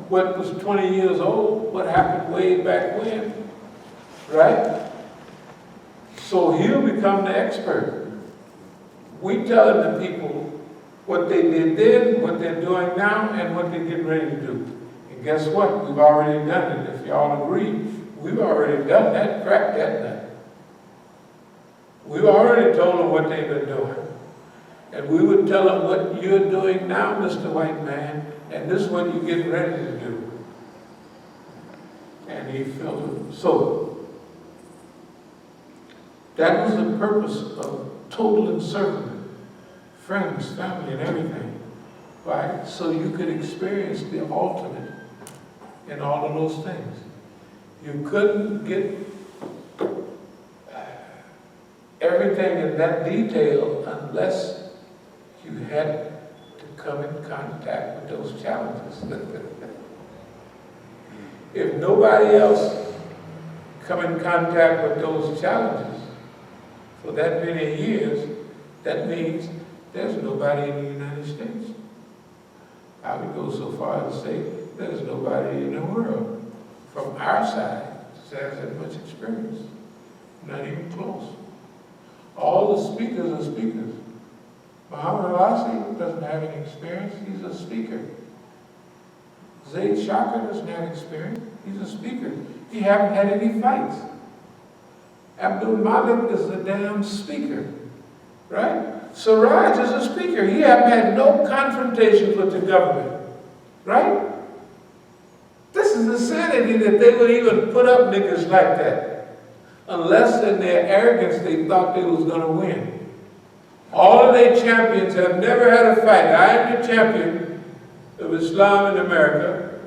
what was 20 years old, what happened way back when, right? So he'll become the expert. We telling the people what they did then, what they're doing now, and what they're getting ready to do. And guess what? We've already done it. If y'all agree, we've already done that, cracked that nut. We've already told them what they've been doing. And we would tell them what you're doing now, Mr. White Man, and this is what you're getting ready to do. And he felt it. So, that was the purpose of total encirclement. Friends, family, and everything. Right? So you could experience the ultimate in all of those things. You couldn't get everything in that detail unless you had to come in contact with those challenges. If nobody else come in contact with those challenges for that many years, that means there's nobody in the United States. I would go so far as to say there's nobody in the world from our side that has that much experience. Not even close. All the speakers are speakers. Muhammad Al-Asi doesn't have any experience, he's a speaker. Zaid Shaka doesn't have experience, he's a speaker. He hasn't had any fights. Abdul Malik is a damn speaker, right? Siraj is a speaker. He hasn't had no confrontations with the government, right? This is insanity that they would even put up niggas like that. Unless in their arrogance they thought they was going to win. All of their champions have never had a fight. I am the champion of Islam in America.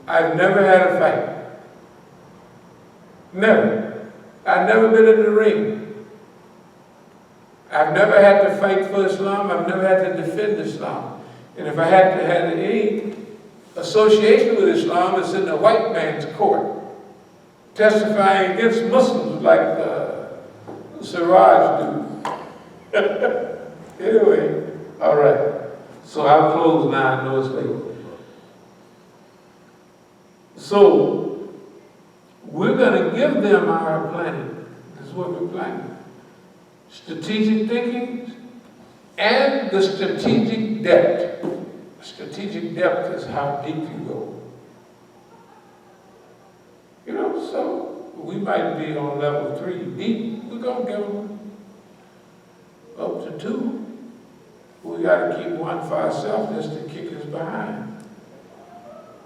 I've never had a fight. Never. I've never been in the ring. I've never had to fight for Islam. I've never had to defend Islam. And if I had to have any association with Islam, it's in the white man's court, testifying against Muslims like Siraj do. Anyway, all right. So I'll close now. I know it's late. So we're going to give them our planet. This is what we're planning. Strategic thinking and the strategic depth. Strategic depth is how deep you go. You know, so we might be on level 3 deep. We're going to give them up to 2. We got to keep one for ourselves just to kick us behind.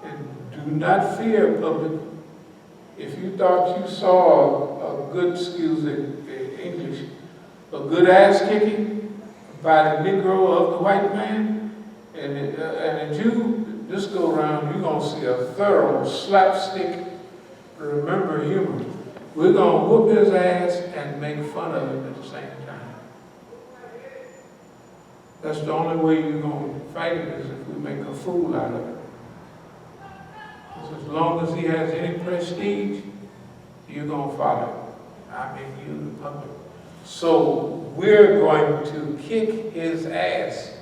And do not fear, public. If you thought you saw a good, excuse English, a good ass kicking by the Negro of the white man, and a Jew, this go around, you're going to see a thorough slapstick, remember humor. We're going to whoop his ass and make fun of him at the same time. That's the only way you're going to fight it, is if we make a fool out of it. As long as he has any prestige, you're going to follow. I mean, you, the public. So we're going to kick his ass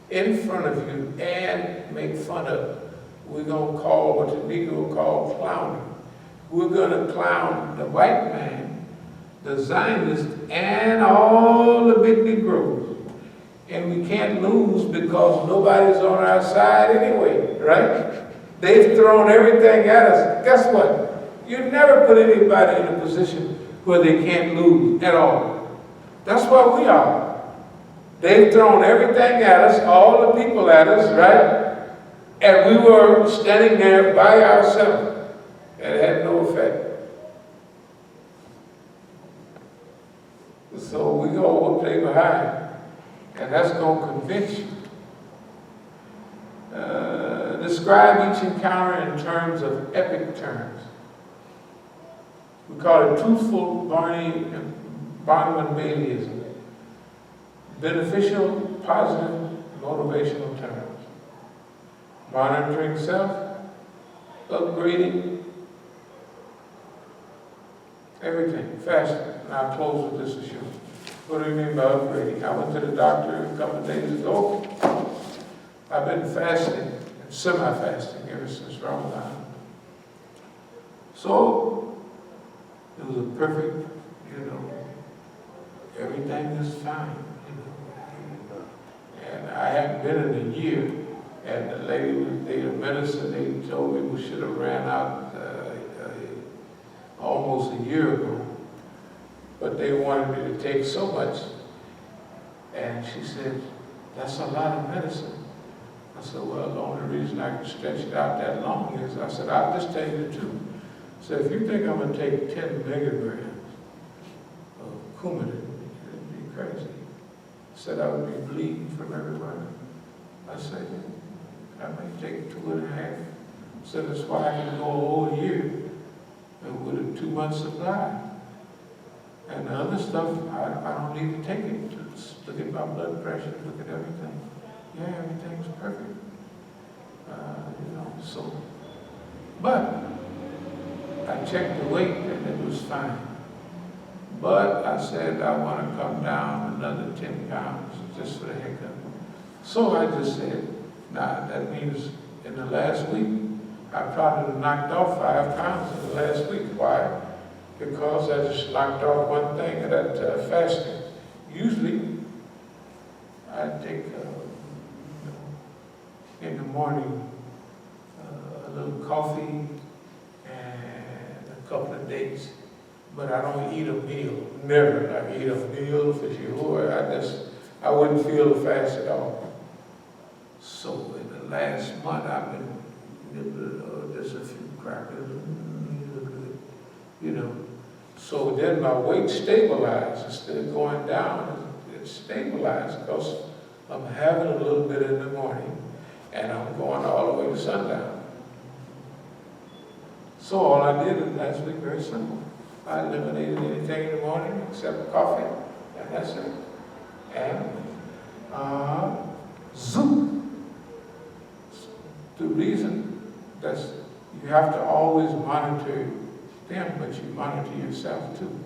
in front of you and make fun of him. We're going to call what the Negro call clowning. We're going to clown the white man, the Zionist, and all the big Negroes. And we can't lose because nobody's on our side anyway, right? They've thrown everything at us. Guess what? You never put anybody in a position where they can't lose at all. That's what we are. They've thrown everything at us, all the people at us, right? And we were standing there by ourselves. And it had no effect. So we're going to play behind. And that's going to convince you. Describe each encounter in terms of epic terms. We call it truthful, Barnum and Baileyism. Beneficial, positive, motivational terms. Monitoring self, upgrading, everything, fasting. And I'll close with this issue. What do you mean by upgrading? I went to the doctor a couple of days ago. I've been fasting and semi-fasting ever since Ramadan. So, it was a perfect, everything is fine, And I hadn't been in a year, and the lady was there, medicine, they told me we should have ran out almost a year ago. But they wanted me to take so much. And she said, that's a lot of medicine. I said, well, the only reason I can stretch it out that long is, I said, I'll just tell you the truth. So if you think I'm going to take 10 megagrams of Coumadin, it'd be crazy. I said I would be bleeding from everywhere. I said, I may take 2.5. I said, that's why I can go a whole year with a 2-month supply. And the other stuff, I don't need to take it. Just look at my blood pressure, look at everything. Yeah, everything's perfect. So. But I checked the weight and it was fine. But I said I want to come down another 10 pounds just for the heck of it. So I just said, nah, that means in the last week, I probably knocked off 5 pounds in the last week. Why? Because I just knocked off one thing of that fasting. Usually, I take, in the morning, a little coffee and a couple of dates, but I don't eat a meal. Never. I eat a meal for sure. I wouldn't feel the fast at all. So in the last month, I've been nibbling just a few crackers, So then my weight stabilized. Instead of going down, it stabilized because I'm having a little bit in the morning and I'm going all the way to sundown. So all I did last week, very simple. I eliminated anything in the morning except coffee, and that's it. And zoom. The reason that's you have to always monitor them, but you monitor yourself too.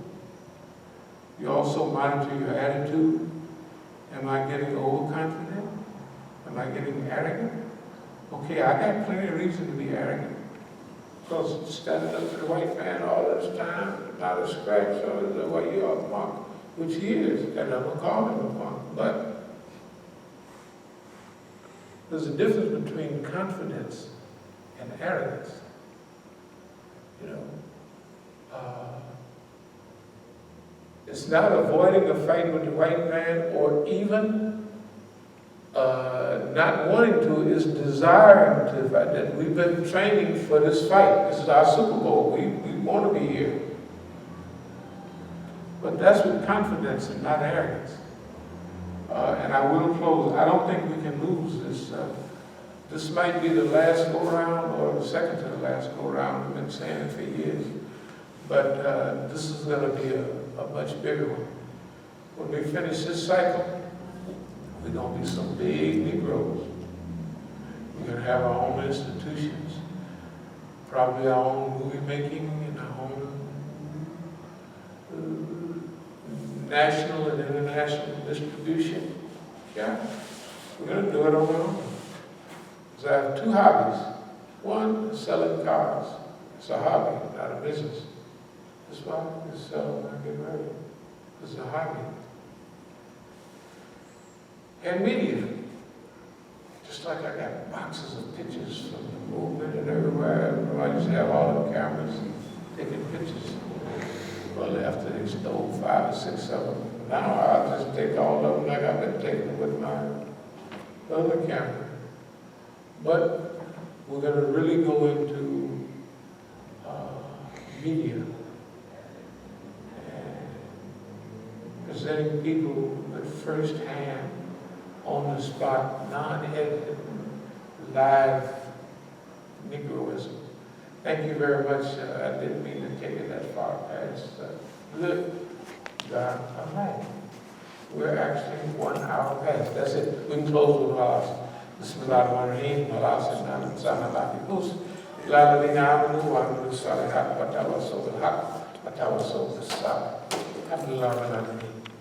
You also monitor your attitude. Am I getting overconfident? Am I getting arrogant? Okay, I got plenty of reason to be arrogant. Because standing up to the white man all this time, not a scratch, or the way you are a punk, which he is, and I'm going to call him a punk. But there's a difference between confidence and arrogance. It's not avoiding a fight with the white man or even not wanting to, is desiring to fight. That we've been training for this fight. This is our Super Bowl. We want to be here. But that's with confidence and not arrogance. And I will close. I don't think we can lose this. This might be the last go-round or the second to the last go-round. We've been saying it for years. But this is going to be a much bigger one. When we finish this cycle, we're going to be some big Negroes. We're going to have our own institutions, probably our own movie making and our own national and international distribution. Yeah, we're going to do it on our own. So I have 2 hobbies. One is selling cars. It's a hobby, not a business. That's why I sell them when I get ready. It's a hobby. And media. Just like I got boxes of pictures from the movement and everywhere. I used to have all the cameras taking pictures. Well, after they stole 5 or 6 of them, now I'll just take all of them like I've been taking them with my other camera. But we're going to really go into media and presenting people with first-hand, on-the-spot, non-edited, live Negroism. Thank you very much. I didn't mean to take it that far past. Good. gone online. We're actually 1 hour past. That's it. We can close with Halas. Bismillahirrahmanirrahim. Halas and Nam Sanalafi Bus. La Ladina Amanu wa Amanu Salihat wa Tawasaw bil Haq wa Tawasaw bis Sabr. Alhamdulillah.